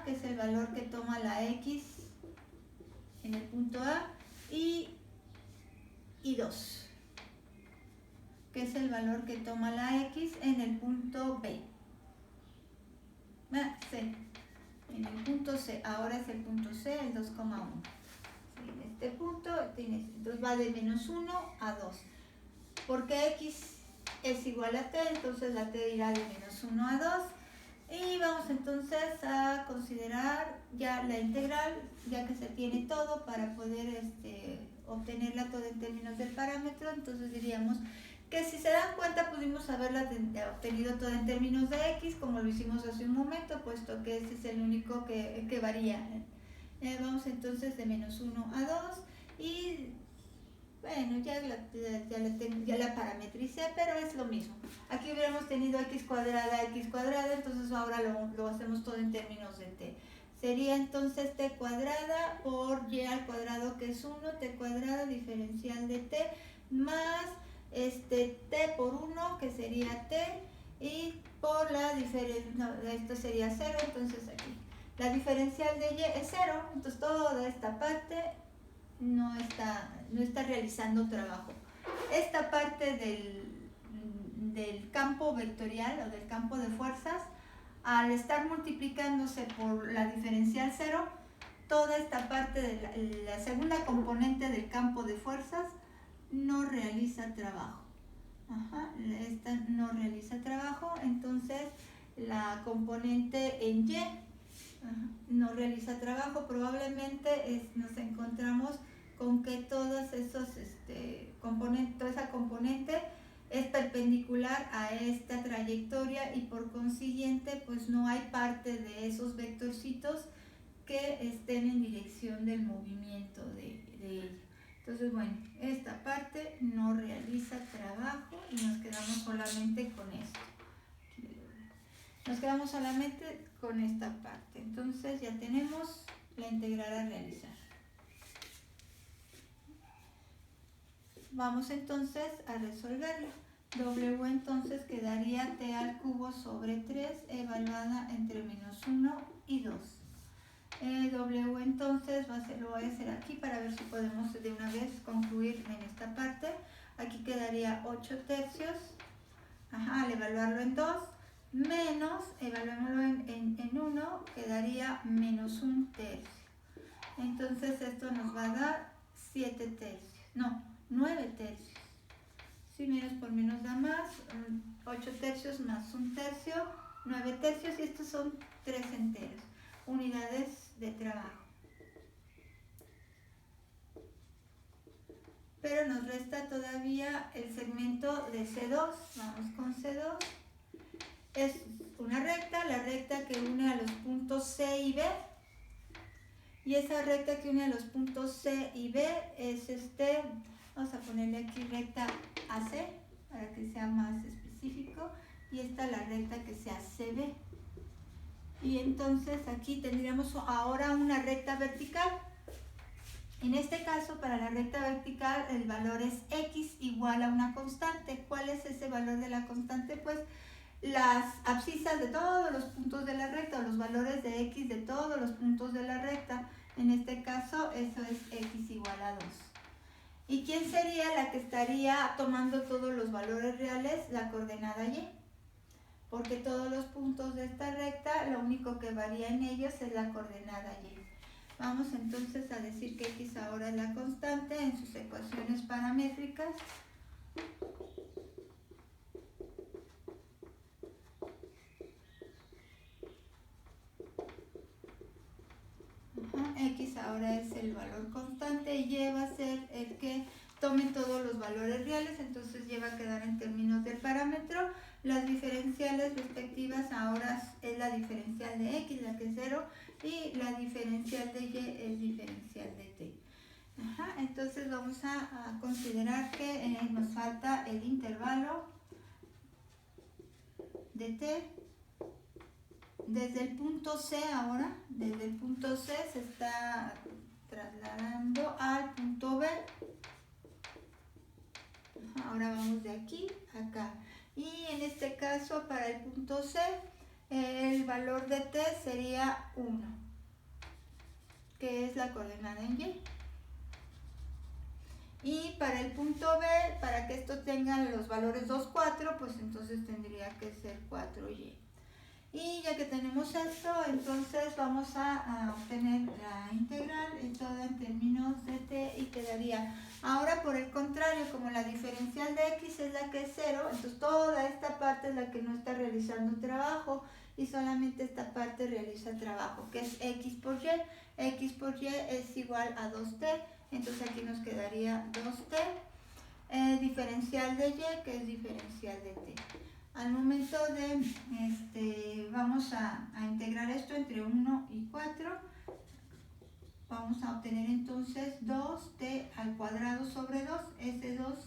que es el valor que toma la X en el punto A, y 2, que es el valor que toma la X en el punto B. C, en el punto C, ahora es el punto C, el 2,1. Sí, en este punto, entonces va de menos 1 a 2. Porque X es igual a T, entonces la T irá de menos 1 a 2. Y vamos entonces a considerar ya la integral, ya que se tiene todo para poder obtenerla todo en términos del parámetro. Entonces diríamos que si se dan cuenta pudimos haberla obtenido toda en términos de X, como lo hicimos hace un momento, puesto que este es el único que varía. Vamos entonces de menos 1 a 2 y bueno, ya la parametricé, pero es lo mismo. Aquí hubiéramos tenido x cuadrada, entonces ahora lo hacemos todo en términos de t. Sería entonces t cuadrada por y al cuadrado, que es 1, t cuadrada diferencial de t, más t por 1, que sería t, y por la diferencia, esto sería 0, entonces aquí. La diferencial de y es 0, entonces toda esta parte no está realizando trabajo. Esta parte del campo vectorial o del campo de fuerzas, al estar multiplicándose por la diferencial 0, toda esta parte de la segunda componente del campo de fuerzas no realiza trabajo. Esta no realiza trabajo, entonces la componente en Y no realiza trabajo. Probablemente nos encontramos con que todos esos toda esa componente es perpendicular a esta trayectoria y por consiguiente pues no hay parte de esos vectorcitos que estén en dirección del movimiento de ella. Entonces, bueno, esta parte no realiza trabajo y nos quedamos solamente con esto. Nos quedamos solamente con esta parte. Entonces ya tenemos la integral a realizar. Vamos entonces a resolverla. W entonces quedaría t al cubo sobre 3 evaluada entre -1 y 2. W entonces lo voy a hacer aquí para ver si podemos de una vez concluir en esta parte. Aquí quedaría 8 tercios, al evaluarlo en 2, menos, evaluémoslo en 1, quedaría -1 tercio. Entonces esto nos va a dar 7 tercios, no, 9 tercios. Si menos por menos da más, 8 tercios más 1 tercio, 9 tercios, y estos son 3 enteros, unidades de trabajo. Pero nos resta todavía el segmento de C2. Vamos con C2. Es una recta, la recta que une a los puntos C y B. Y esa recta que une a los puntos C y B es vamos a ponerle aquí recta AC para que sea más específico. Y esta la recta que sea CB. Y entonces aquí tendríamos ahora una recta vertical. En este caso, para la recta vertical, el valor es x igual a una constante. ¿Cuál es ese valor de la constante? Pues las abscisas de todos los puntos de la recta, o los valores de x de todos los puntos de la recta. En este caso, eso es x igual a 2. ¿Y quién sería la que estaría tomando todos los valores reales? La coordenada y. Porque todos los puntos de esta recta, lo único que varía en ellos es la coordenada y. Vamos entonces a decir que x ahora es la constante en sus ecuaciones paramétricas. X ahora es el valor constante y y va a ser el que tome todos los valores reales, entonces y va a quedar en términos del parámetro. Las diferenciales respectivas ahora es la diferencial de x, la que es 0, y la diferencial de y es diferencial de t. Entonces vamos a considerar que nos falta el intervalo de t. Desde el punto C ahora, desde el punto C se está trasladando al punto B. Ahora vamos de aquí a acá. Y en este caso, para el punto C, el valor de t sería 1, que es la coordenada en y. Y para el punto B, para que esto tenga los valores 2, 4, pues entonces tendría que ser 4y. Y ya que tenemos esto, entonces vamos a obtener la integral toda en términos de t y quedaría. Ahora, por el contrario, como la diferencial de x es la que es 0, entonces toda esta parte es la que no está realizando trabajo y solamente esta parte realiza trabajo, que es x por y. X por y es igual a 2t, entonces aquí nos quedaría 2t, diferencial de y, que es diferencial de t. Al momento de, vamos a integrar esto entre 1 y 4, vamos a obtener entonces 2t al cuadrado sobre 2. Ese 2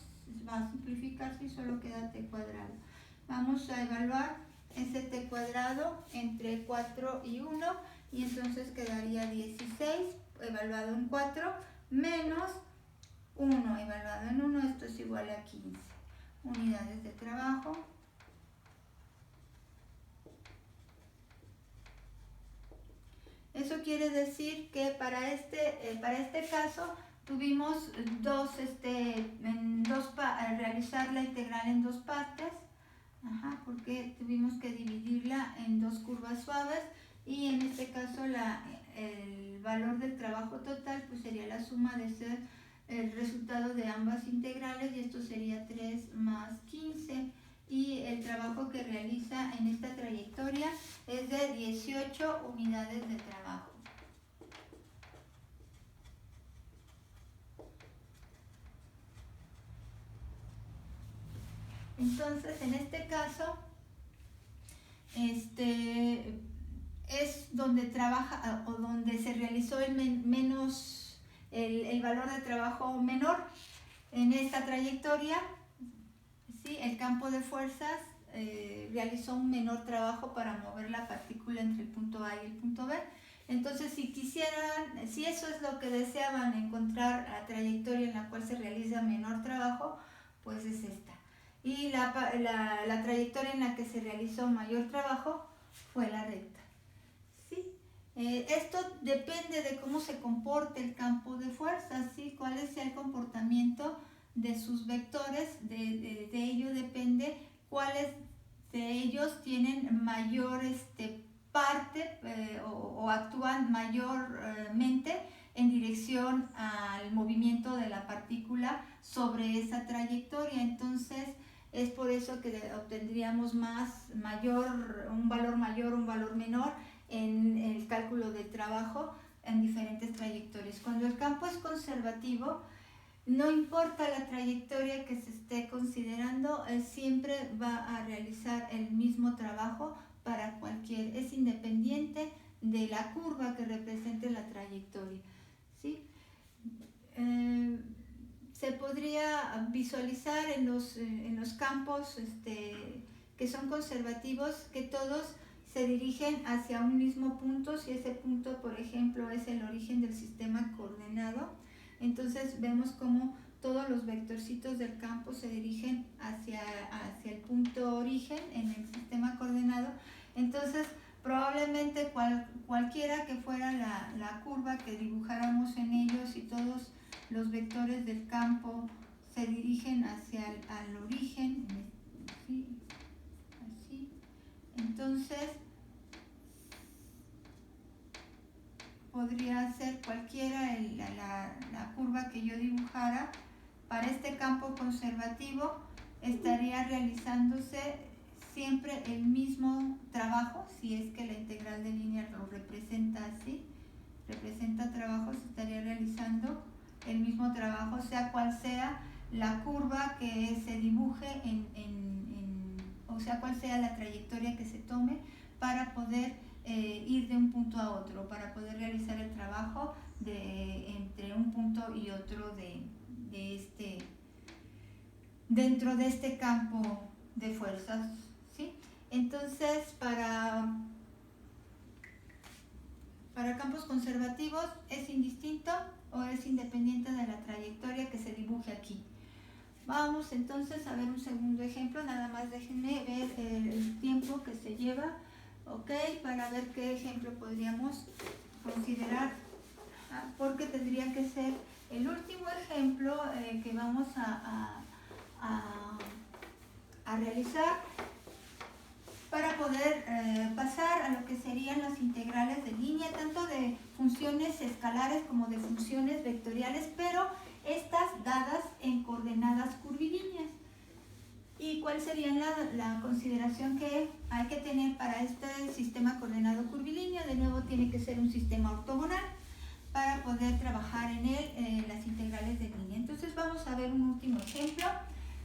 va a simplificarse y solo queda t cuadrado. Vamos a evaluar ese t cuadrado entre 4 y 1 y entonces quedaría 16 evaluado en 4 menos 1 evaluado en 1, esto es igual a 15 unidades de trabajo. Eso quiere decir que para este caso tuvimos realizar la integral en dos partes, porque tuvimos que dividirla en dos curvas suaves y en este caso el valor del trabajo total pues sería la suma de ser el resultado de ambas integrales y esto sería 3 más 15. Y el trabajo que realiza en esta trayectoria es de 18 unidades de trabajo. Entonces, en este caso, es donde trabaja o donde se realizó el valor de trabajo menor en esta trayectoria. ¿Sí? El campo de fuerzas realizó un menor trabajo para mover la partícula entre el punto A y el punto B. Entonces, si eso es lo que deseaban, encontrar la trayectoria en la cual se realiza menor trabajo, pues es esta. Y la trayectoria en la que se realizó mayor trabajo fue la recta. ¿Sí? Esto depende de cómo se comporte el campo de fuerzas, ¿sí? Cuál sea el comportamiento de sus vectores, de ello depende cuáles de ellos tienen mayor parte o actúan mayormente en dirección al movimiento de la partícula sobre esa trayectoria. Entonces es por eso que obtendríamos un valor mayor, un valor menor en el cálculo de trabajo en diferentes trayectorias. Cuando el campo es conservativo, no importa la trayectoria que se esté considerando, siempre va a realizar el mismo trabajo para es independiente de la curva que represente la trayectoria. ¿Sí? Se podría visualizar en los campos que son conservativos que todos se dirigen hacia un mismo punto. Si ese punto, por ejemplo, es el origen del sistema coordenado, entonces vemos cómo todos los vectorcitos del campo se dirigen hacia el punto origen en el sistema coordenado. Entonces probablemente cualquiera que fuera la curva que dibujáramos en ellos, y todos los vectores del campo se dirigen hacia el origen, ¿sí? Así. Entonces podría ser cualquiera la curva que yo dibujara para este campo conservativo, estaría realizándose siempre el mismo trabajo. Si es que la integral de línea lo representa así, representa trabajo, se estaría realizando el mismo trabajo, sea cual sea la curva que se dibuje o sea cual sea la trayectoria que se tome para poder ir de un punto a otro, para poder realizar el trabajo entre un punto y otro dentro de este campo de fuerzas, ¿sí? Entonces, para campos conservativos es indistinto o es independiente de la trayectoria que se dibuje aquí. Vamos entonces a ver un segundo ejemplo, nada más déjenme ver el tiempo que se lleva, ok, para ver qué ejemplo podríamos considerar, porque tendría que ser el último ejemplo que vamos a realizar para poder pasar a lo que serían las integrales de línea, tanto de funciones escalares como de funciones vectoriales, pero estas dadas en coordenadas curvilíneas. ¿Y cuál sería la consideración que hay que tener para este sistema coordenado curvilíneo? De nuevo tiene que ser un sistema ortogonal para poder trabajar en él las integrales de línea. Entonces vamos a ver un último ejemplo.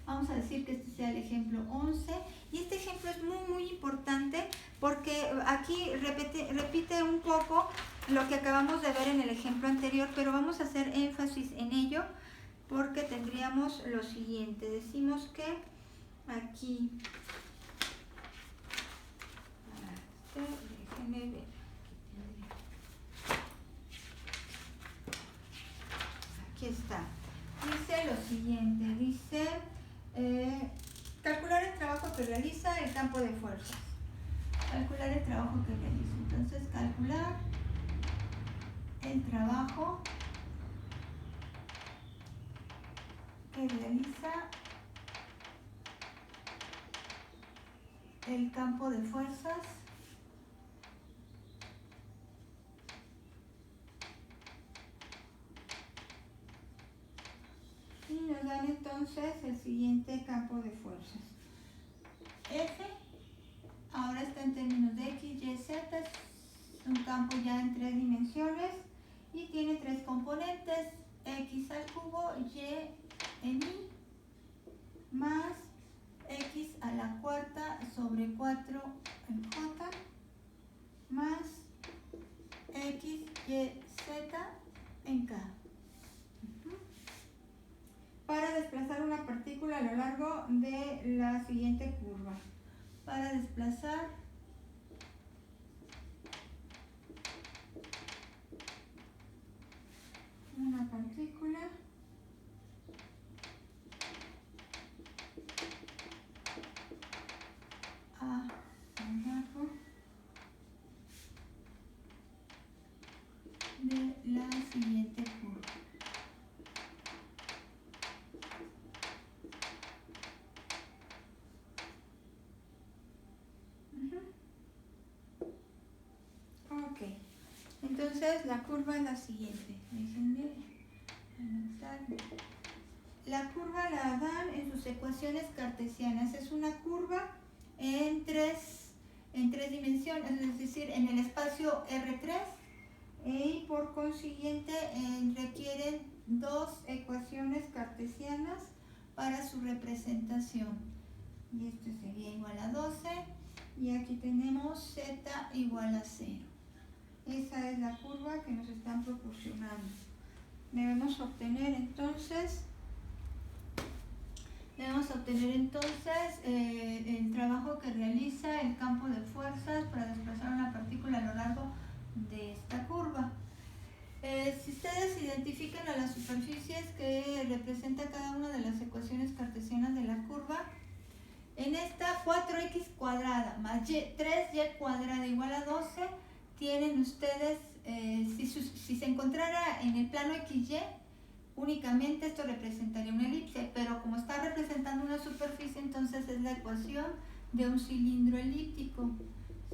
Vamos a decir que este sea el ejemplo 11, y este ejemplo es muy muy importante porque aquí repite un poco lo que acabamos de ver en el ejemplo anterior, pero vamos a hacer énfasis en ello porque tendríamos lo siguiente. Decimos que aquí, déjenme ver, aquí está, dice lo siguiente, dice calcular el trabajo que realiza el campo de fuerzas. Calcular el trabajo que realiza. Entonces, calcular el trabajo que realiza el campo de fuerzas y nos dan entonces el siguiente campo de fuerzas. F ahora está en términos de X, Y, Z, es un campo ya en 3 dimensiones y tiene 3 componentes, X al cubo, Y en Y, más X a la cuarta sobre 4 en J, más x, y, z en k. Para desplazar una partícula a lo largo de la siguiente curva. Para desplazar una partícula a lo largo de la siguiente curva. Ok, entonces la curva es la siguiente. Déjenme anotar. La curva la dan en sus ecuaciones cartesianas. Es una curva en tres dimensiones, es decir, en el espacio R3, y por consiguiente requieren dos ecuaciones cartesianas para su representación. Y esto sería igual a 12, y aquí tenemos z igual a 0. Esa es la curva que nos están proporcionando. Debemos obtener entonces el trabajo que realiza el campo de fuerzas para desplazar una partícula a lo largo de esta curva. Si ustedes identifican a las superficies que representa cada una de las ecuaciones cartesianas de la curva, en esta 4x cuadrada más 3y cuadrada igual a 12, tienen ustedes, si se encontrara en el plano XY, únicamente esto representaría una elipse, pero como está representando una superficie, entonces es la ecuación de un cilindro elíptico.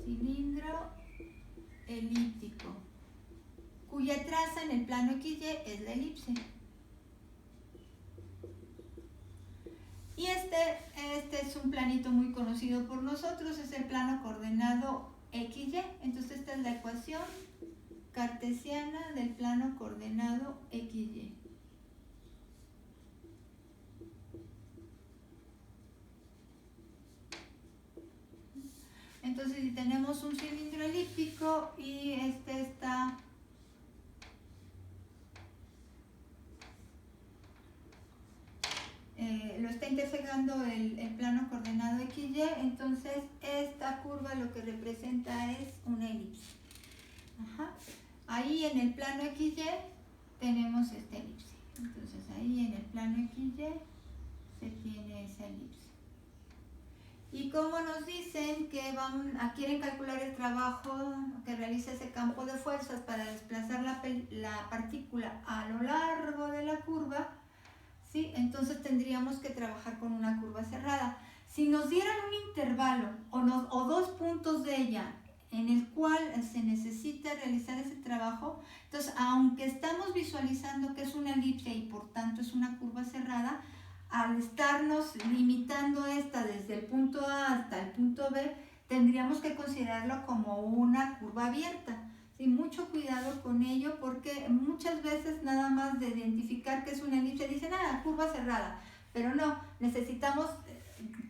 Cilindro elíptico, cuya traza en el plano XY es la elipse. Y este es un planito muy conocido por nosotros, es el plano coordenado XY. Entonces esta es la ecuación cartesiana del plano coordenado XY. Entonces, si tenemos un cilindro elíptico y este está lo está intersecando el plano coordenado XY, entonces esta curva lo que representa es una elipse. Ahí en el plano XY tenemos esta elipse. Entonces ahí en el plano XY se tiene esa elipse. Y como nos dicen que quieren calcular el trabajo que realiza ese campo de fuerzas para desplazar la partícula a lo largo de la curva, ¿sí? Entonces tendríamos que trabajar con una curva cerrada. Si nos dieran un intervalo o dos puntos de ella en el cual se necesita realizar ese trabajo, entonces aunque estamos visualizando que es una elipse y por tanto es una curva cerrada, al estarnos limitando esta desde el punto A hasta el punto B, tendríamos que considerarlo como una curva abierta. Sí, mucho cuidado con ello, porque muchas veces nada más de identificar que es una elipse dicen, curva cerrada, pero no, necesitamos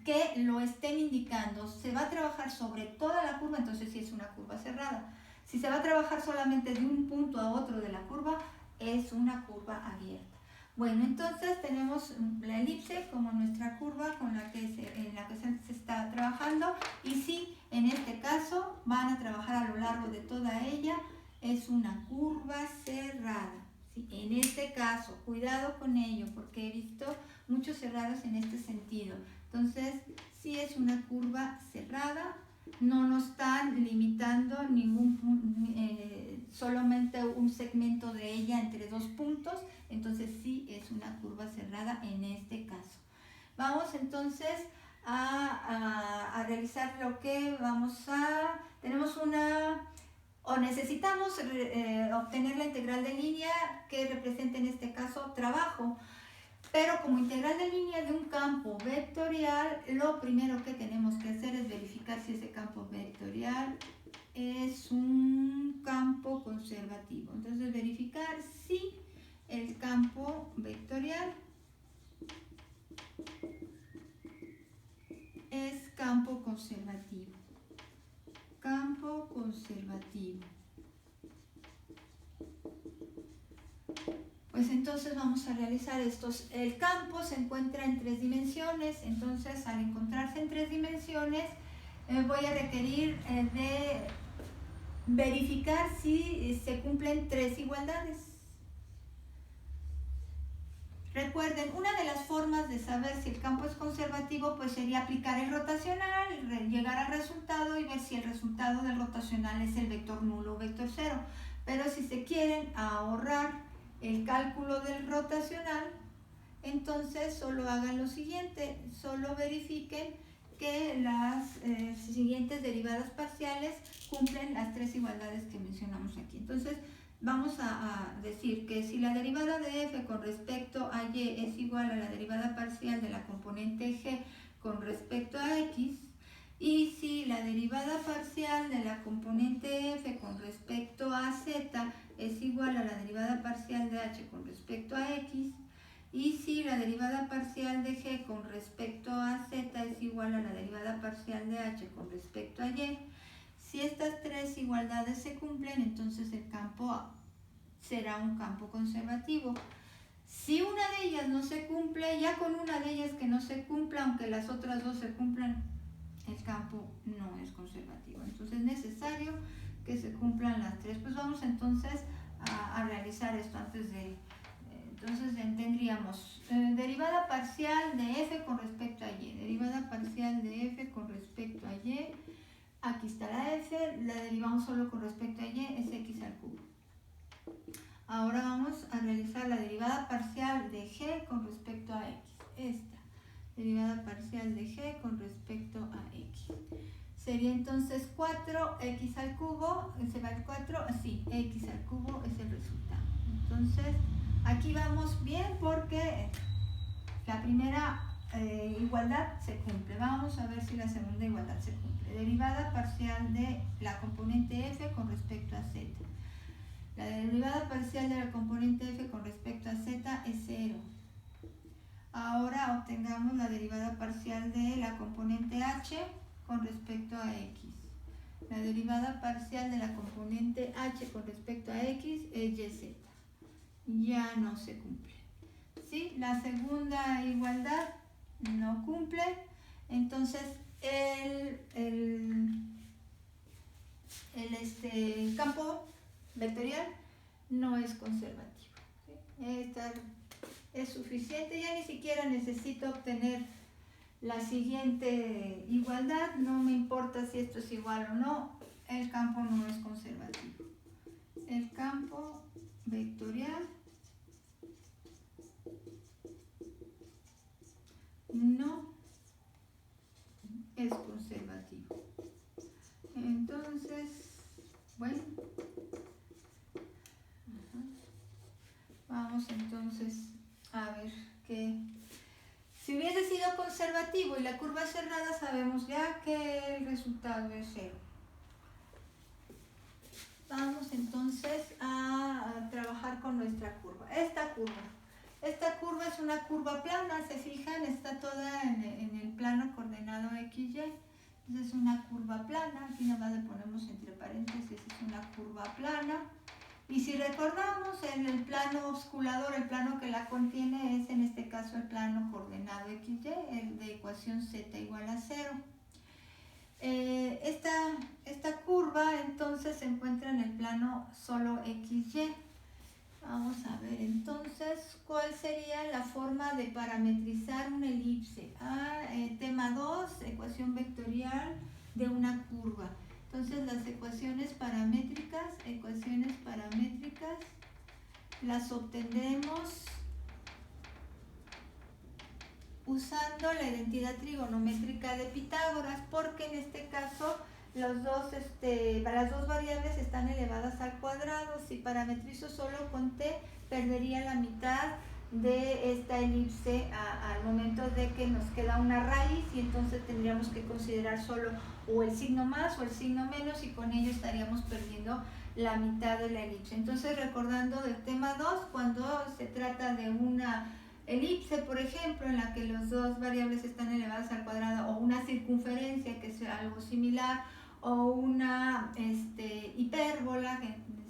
que lo estén indicando. Se va a trabajar sobre toda la curva, entonces sí es una curva cerrada. Si se va a trabajar solamente de un punto a otro de la curva, es una curva abierta. Bueno, entonces tenemos la elipse como nuestra curva en la que se está trabajando, y sí, en este caso van a trabajar a lo largo de toda ella, es una curva cerrada. ¿Sí? En este caso, cuidado con ello, porque he visto muchos cerrados en este sentido. Entonces, sí es una curva cerrada, no nos están limitando solamente un segmento de ella entre dos puntos, entonces sí es una curva cerrada en este caso. Vamos entonces a realizar lo que necesitamos obtener la integral de línea que representa en este caso trabajo. Pero como integral de línea de un campo vectorial, lo primero que tenemos que hacer es verificar si ese campo vectorial es un campo conservativo. Entonces, verificar si el campo vectorial es campo conservativo. Campo conservativo. conservativo. Pues entonces vamos a realizar estos. El campo se encuentra en 3 dimensiones, entonces al encontrarse en 3 dimensiones voy a requerir de verificar si se cumplen 3 igualdades. Recuerden, una de las formas de saber si el campo es conservativo pues sería aplicar el rotacional, llegar al resultado y ver si el resultado del rotacional es el vector nulo o vector cero. Pero si se quieren ahorrar el cálculo del rotacional, entonces solo hagan lo siguiente, solo verifiquen que las siguientes derivadas parciales cumplen las 3 igualdades que mencionamos aquí. Entonces vamos a decir que si la derivada de f con respecto a y es igual a la derivada parcial de la componente g con respecto a x, y si la derivada parcial de la componente f con respecto a z es igual a la derivada parcial de h con respecto a x, y si la derivada parcial de g con respecto a z es igual a la derivada parcial de h con respecto a y, si estas 3 igualdades se cumplen, entonces el campo será un campo conservativo. Si una de ellas no se cumple, ya con una de ellas que no se cumpla, aunque las otras 2 se cumplan, el campo no es conservativo. Entonces es necesario que se cumplan las 3. Pues vamos entonces a realizar esto antes de... Entonces tendríamos derivada parcial de f con respecto a y, derivada parcial de f con respecto a y, aquí está la f, la derivamos solo con respecto a y, es x al cubo. Ahora vamos a realizar la derivada parcial de g con respecto a x, esta, derivada parcial de g con respecto a x. Sería entonces 4x al cubo, se va el 4, así, x al cubo es el resultado. Entonces, aquí vamos bien porque la primera igualdad se cumple. Vamos a ver si la segunda igualdad se cumple. Derivada parcial de la componente f con respecto a z. La derivada parcial de la componente f con respecto a z es 0. Ahora obtengamos la derivada parcial de la componente h con respecto a x. La derivada parcial de la componente h con respecto a x es yz. Ya no se cumple. ¿Sí? La segunda igualdad no cumple, entonces el campo vectorial no es conservativo. ¿Sí? Esta es suficiente, ya ni siquiera necesito obtener la siguiente igualdad, no me importa si esto es igual o no, el campo no es conservativo. El campo vectorial no es conservativo. Entonces, bueno, vamos entonces a ver que si hubiese sido conservativo y la curva cerrada, sabemos ya que el resultado es 0. Vamos entonces a trabajar con nuestra curva. Esta curva es una curva plana, se fijan, está toda en el plano coordenado XY. Entonces es una curva plana, aquí nada más le ponemos entre paréntesis, es una curva plana. Y si recordamos, en el plano osculador, el plano que la contiene es en este caso el plano coordenado XY, el de ecuación z igual a 0. Esta curva entonces se encuentra en el plano solo XY. Vamos a ver entonces cuál sería la forma de parametrizar una elipse. Tema 2, ecuación vectorial de una curva. Entonces las ecuaciones paramétricas las obtendremos usando la identidad trigonométrica de Pitágoras, porque en este caso las dos variables están elevadas al cuadrado. Si parametrizo solo con t, perdería la mitad de esta elipse al momento de que nos queda una raíz, y entonces tendríamos que considerar solo o el signo más o el signo menos, y con ello estaríamos perdiendo la mitad de la elipse. Entonces, recordando del tema 2, cuando se trata de una elipse, por ejemplo, en la que las dos variables están elevadas al cuadrado, o una circunferencia que sea algo similar, o una hipérbola,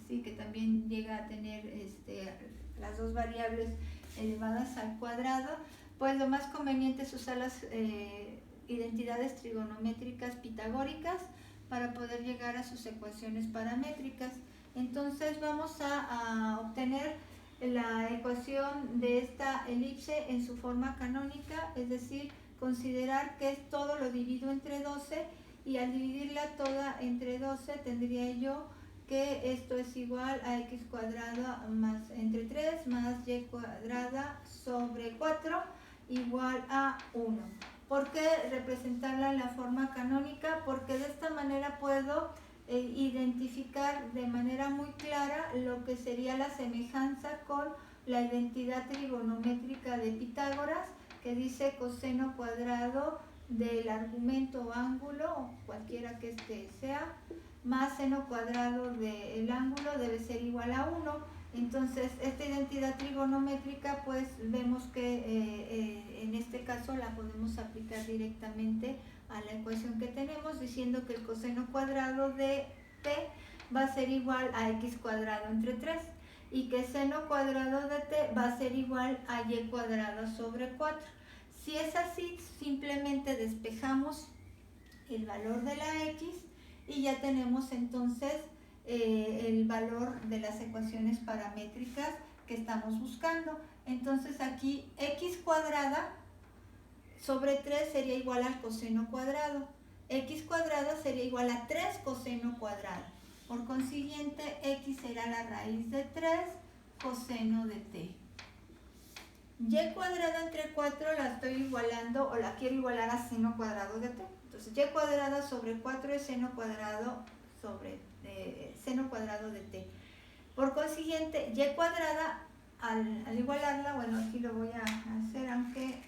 sí, que también llega a tener las dos variables elevadas al cuadrado, pues lo más conveniente es usar las identidades trigonométricas pitagóricas para poder llegar a sus ecuaciones paramétricas. Entonces vamos a obtener la ecuación de esta elipse en su forma canónica, es decir, considerar que es todo lo divido entre 12, y al dividirla toda entre 12 tendría yo que esto es igual a x cuadrada más entre 3 más y cuadrada sobre 4 igual a 1. ¿Por qué representarla en la forma canónica? Porque de esta manera puedo identificar de manera muy clara lo que sería la semejanza con la identidad trigonométrica de Pitágoras, que dice coseno cuadrado del argumento o ángulo, cualquiera que sea, más seno cuadrado del ángulo debe ser igual a 1. Entonces, esta identidad trigonométrica, pues vemos que en este caso la podemos aplicar directamente a la ecuación que tenemos, diciendo que el coseno cuadrado de t va a ser igual a x cuadrado entre 3, y que seno cuadrado de t va a ser igual a y cuadrado sobre 4. Si es así, simplemente despejamos el valor de la x y ya tenemos entonces el valor de las ecuaciones paramétricas que estamos buscando. Entonces aquí x cuadrada sobre 3 sería igual al coseno cuadrado. X cuadrada sería igual a 3 coseno cuadrado. Por consiguiente, x será la raíz de 3 coseno de t. Y cuadrada entre 4 la estoy igualando, o la quiero igualar a seno cuadrado de t. Entonces, y cuadrada sobre 4 es seno cuadrado sobre seno cuadrado de t. Por consiguiente, y cuadrada, al igualarla, bueno, aquí lo voy a hacer, aunque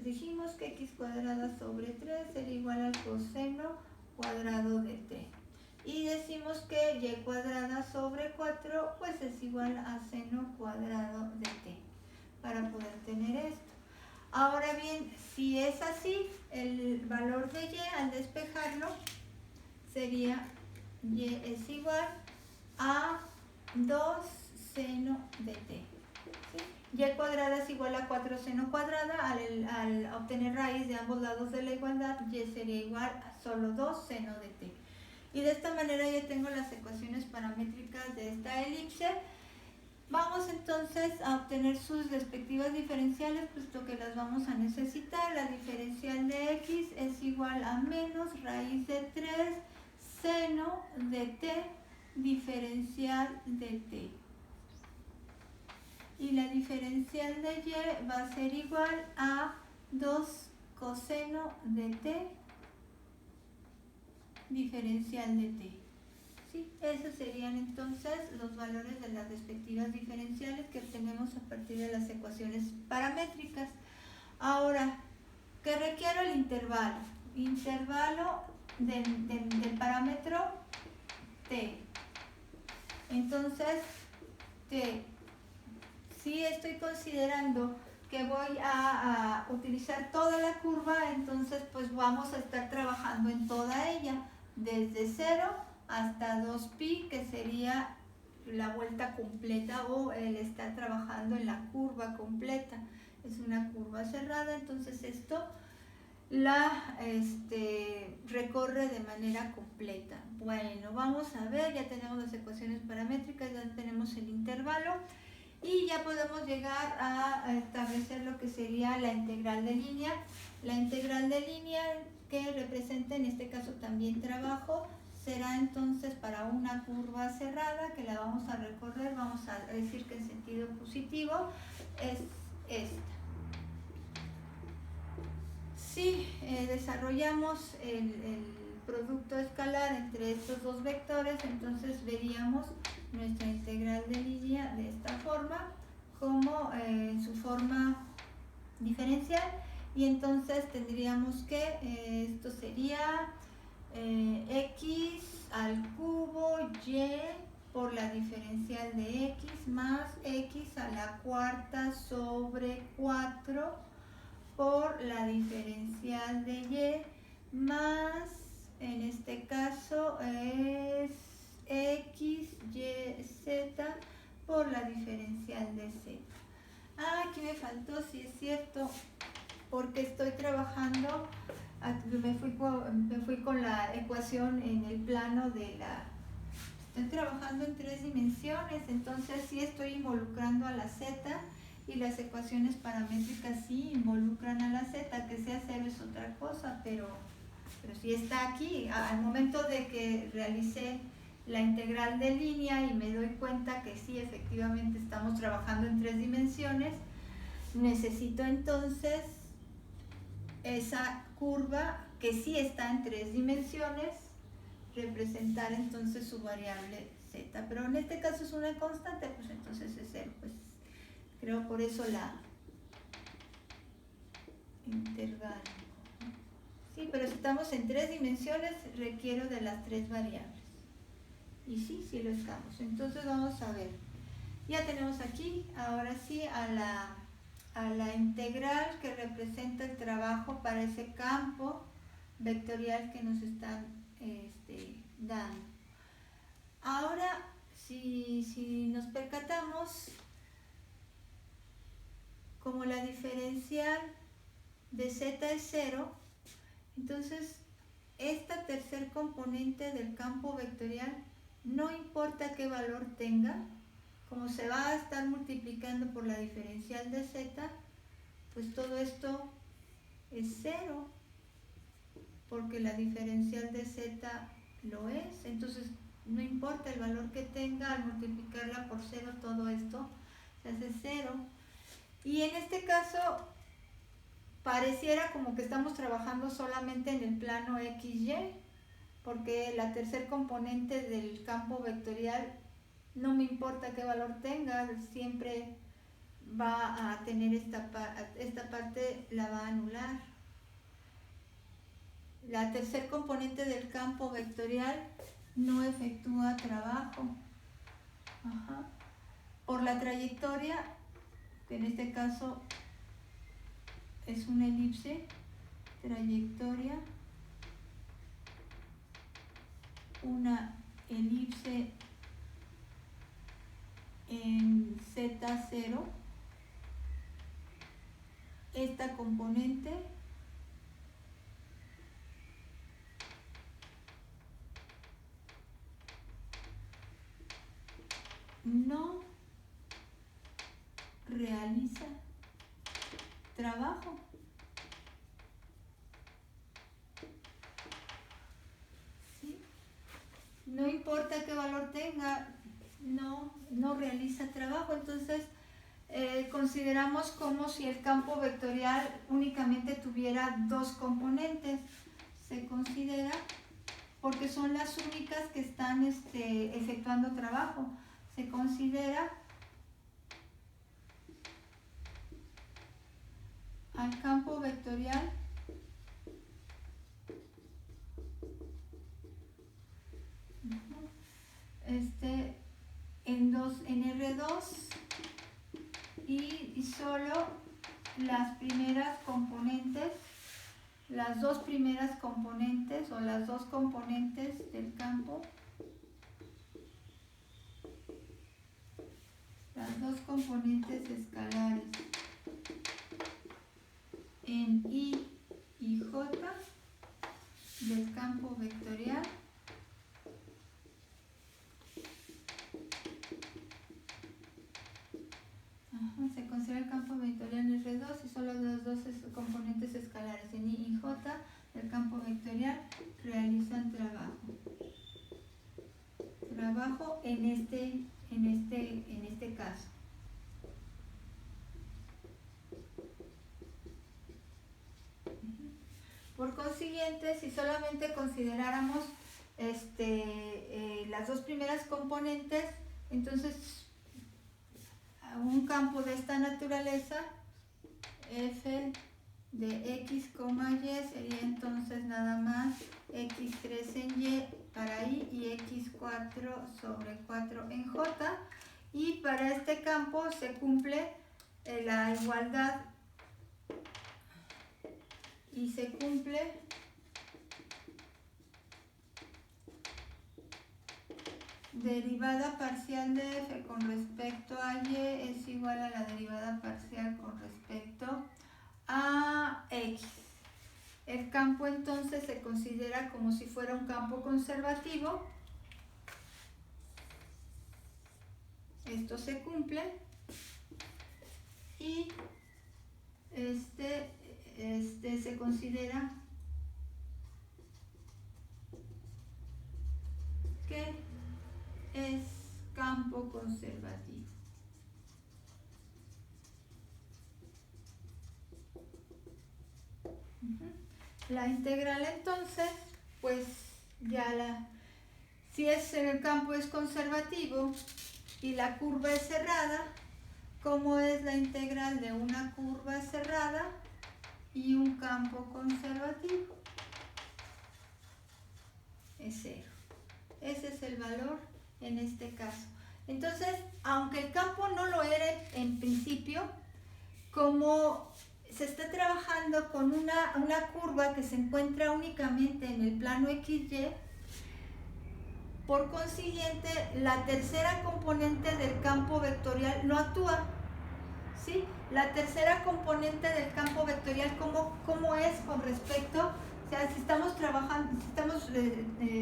dijimos que x cuadrada sobre 3 sería igual al coseno cuadrado de t. Y decimos que y cuadrada sobre 4 pues es igual a seno cuadrado de t, para poder tener esto. Ahora bien, si es así, el valor de y al despejarlo sería y es igual a 2 seno de t. ¿Sí? Y cuadrada es igual a 4 seno cuadrada. Al obtener raíz de ambos lados de la igualdad, y sería igual a solo 2 seno de t. Y de esta manera ya tengo las ecuaciones paramétricas de esta elipse. Vamos entonces a obtener sus respectivas diferenciales, puesto que las vamos a necesitar. La diferencial de x es igual a menos raíz de 3 seno de t diferencial de t. Y la diferencial de y va a ser igual a 2 coseno de t diferencial de t. ¿Sí? Esos serían entonces los valores de las respectivas diferenciales que obtenemos a partir de las ecuaciones paramétricas. Ahora, ¿qué requiero? El intervalo. Intervalo del parámetro t. Entonces, si estoy considerando que voy a utilizar toda la curva, entonces pues vamos a estar trabajando en toda ella, desde 0 hasta 2pi, que sería la vuelta completa, o el estar trabajando en la curva completa. Es una curva cerrada, entonces esto la recorre de manera completa. Bueno, vamos a ver, ya tenemos las ecuaciones paramétricas, ya tenemos el intervalo, y ya podemos llegar a establecer lo que sería la integral de línea. La integral de línea, que representa en este caso también trabajo, será entonces para una curva cerrada que la vamos a recorrer, vamos a decir que en sentido positivo, es esta. Si desarrollamos el producto escalar entre estos dos vectores, entonces veríamos nuestra integral de línea de esta forma, como en su forma diferencial, y entonces tendríamos que esto sería x al cubo y por la diferencial de x más x a la cuarta sobre 4 por la diferencial de y más En este caso es x, y, z por la diferencial de z. Ah, aquí me faltó, sí es cierto, porque estoy trabajando, me fui con la ecuación en el plano de la... Estoy trabajando en 3 dimensiones, entonces sí estoy involucrando a la z y las ecuaciones paramétricas sí involucran a la z, que sea 0 es otra cosa, pero sí está aquí. Al momento de que realicé la integral de línea y me doy cuenta que sí, efectivamente estamos trabajando en 3 dimensiones, necesito entonces esa curva que sí está en 3 dimensiones, representar entonces su variable z, pero en este caso es una constante, pues entonces es 0, pues creo por eso la integral. Sí, pero si estamos en 3 dimensiones, requiero de las 3 variables. Y sí, sí lo estamos. Entonces vamos a ver. Ya tenemos aquí, ahora sí, a la integral que representa el trabajo para ese campo vectorial que nos están dando. Ahora, si nos percatamos, como la diferencial de z es 0, entonces esta tercer componente del campo vectorial, no importa qué valor tenga, como se va a estar multiplicando por la diferencial de z, pues todo esto es 0, porque la diferencial de z lo es. Entonces no importa el valor que tenga, al multiplicarla por 0 todo esto se hace 0. Y en este caso pareciera como que estamos trabajando solamente en el plano XY, porque la tercer componente del campo vectorial no me importa qué valor tenga, siempre va a tener esta parte, la va a anular. La tercer componente del campo vectorial no efectúa trabajo. Ajá. Por la trayectoria, que en este caso es una elipse, trayectoria, una elipse en Z0, esta componente no realiza trabajo. ¿Sí? No importa qué valor tenga, no realiza trabajo. Entonces consideramos como si el campo vectorial únicamente tuviera 2 componentes. Se considera porque son las únicas que están efectuando trabajo. Se considera al campo vectorial en R2 y solo las primeras componentes, las 2 primeras componentes o las 2 componentes del campo, las 2 componentes escalares en I y J del campo vectorial se considera el campo vectorial en R2 y solo las 2 componentes escalares en I y J del campo vectorial realizan trabajo en este caso. Por consiguiente, si solamente consideráramos las 2 primeras componentes, entonces un campo de esta naturaleza, f de x, y sería entonces nada más x3 en y para i y x4 sobre 4 en j, y para este campo se cumple la igualdad y se cumple derivada parcial de f con respecto a y es igual a la derivada parcial con respecto a x. El campo entonces se considera como si fuera un campo conservativo. Esto se cumple y se considera que es campo conservativo. La integral entonces, pues si el campo es conservativo y la curva es cerrada, ¿cómo es la integral de una curva cerrada y un campo conservativo? Es 0. Ese es el valor en este caso. Entonces, aunque el campo no lo era en principio, como se está trabajando con una curva que se encuentra únicamente en el plano XY, por consiguiente, la tercera componente del campo vectorial no actúa. ¿Sí? La tercera componente del campo vectorial, ¿cómo es con respecto? O sea, si estamos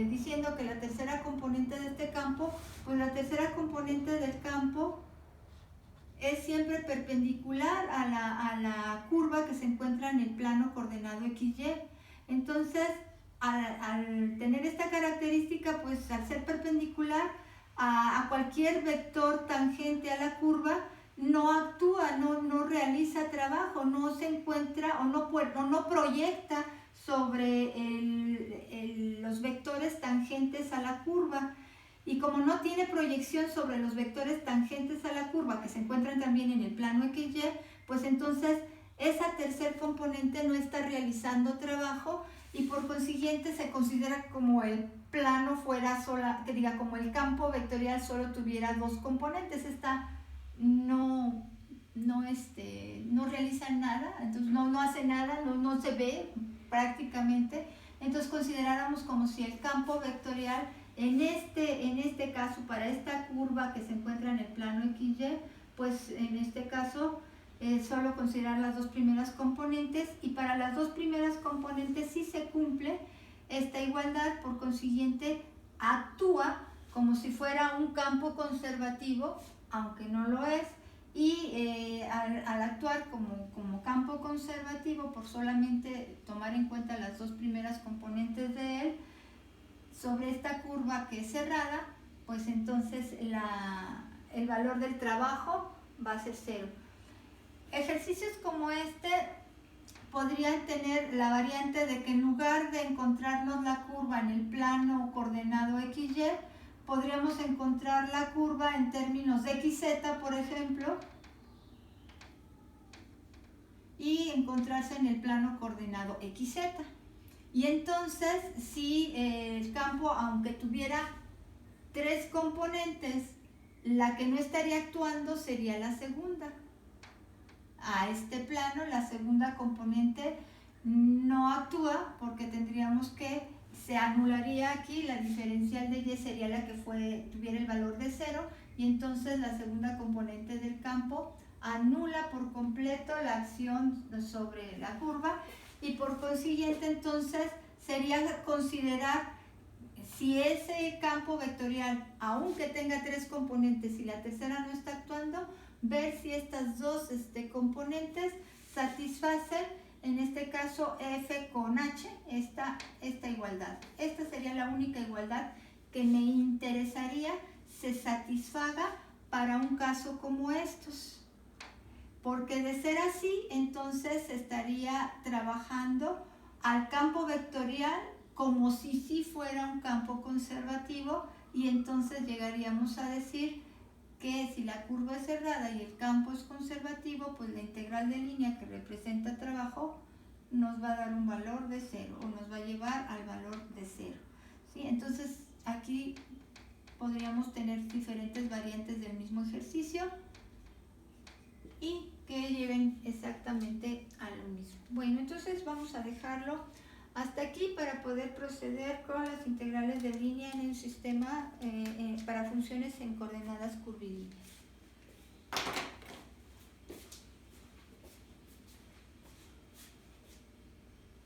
diciendo que la tercera componente de este campo, pues la tercera componente del campo es siempre perpendicular a la curva que se encuentra en el plano coordenado XY. Entonces, al tener esta característica, pues al ser perpendicular a cualquier vector tangente a la curva, no actúa, no realiza trabajo, no se encuentra o no proyecta sobre los vectores tangentes a la curva. Y como no tiene proyección sobre los vectores tangentes a la curva que se encuentran también en el plano XY, pues entonces esa tercer componente no está realizando trabajo y por consiguiente se considera como el plano fuera sola, como el campo vectorial solo tuviera dos componentes. Esta no realiza nada, entonces no hace nada, no se ve prácticamente. Entonces consideráramos como si el campo vectorial en este caso, para esta curva que se encuentra en el plano XY, pues en este caso solo considerar las dos primeras componentes, y para las dos primeras componentes sí se cumple esta igualdad, por consiguiente actúa como si fuera un campo conservativo, aunque no lo es, y al actuar como campo conservativo, por solamente tomar en cuenta las dos primeras componentes de él, sobre esta curva que es cerrada, pues entonces el valor del trabajo va a ser 0. Ejercicios como este podrían tener la variante de que en lugar de encontrarnos la curva en el plano coordenado XY, podríamos encontrar la curva en términos de XZ, por ejemplo, y encontrarse en el plano coordenado XZ. Y entonces, si el campo, aunque tuviera tres componentes, la que no estaría actuando sería la segunda. A este plano, la segunda componente no actúa porque tendríamos que, se anularía aquí, la diferencial de Y sería la que tuviera el valor de 0, y entonces la segunda componente del campo anula por completo la acción sobre la curva, y por consiguiente entonces sería considerar si ese campo vectorial, aunque tenga tres componentes y la tercera no está actuando, ver si estas dos componentes satisfacen, en este caso F con H, esta igualdad. Esta sería la única igualdad que me interesaría se satisfaga para un caso como estos. Porque de ser así, entonces estaría trabajando al campo vectorial como si sí fuera un campo conservativo, y entonces llegaríamos a decir que si la curva es cerrada y el campo es conservativo, pues la integral de línea que representa trabajo nos va a dar un valor de 0, o nos va a llevar al valor de 0. ¿Sí? Entonces aquí podríamos tener diferentes variantes del mismo ejercicio y que lleven exactamente a lo mismo. Bueno, entonces vamos a dejarlo Hasta aquí para poder proceder con las integrales de línea en el sistema para funciones en coordenadas curvilíneas.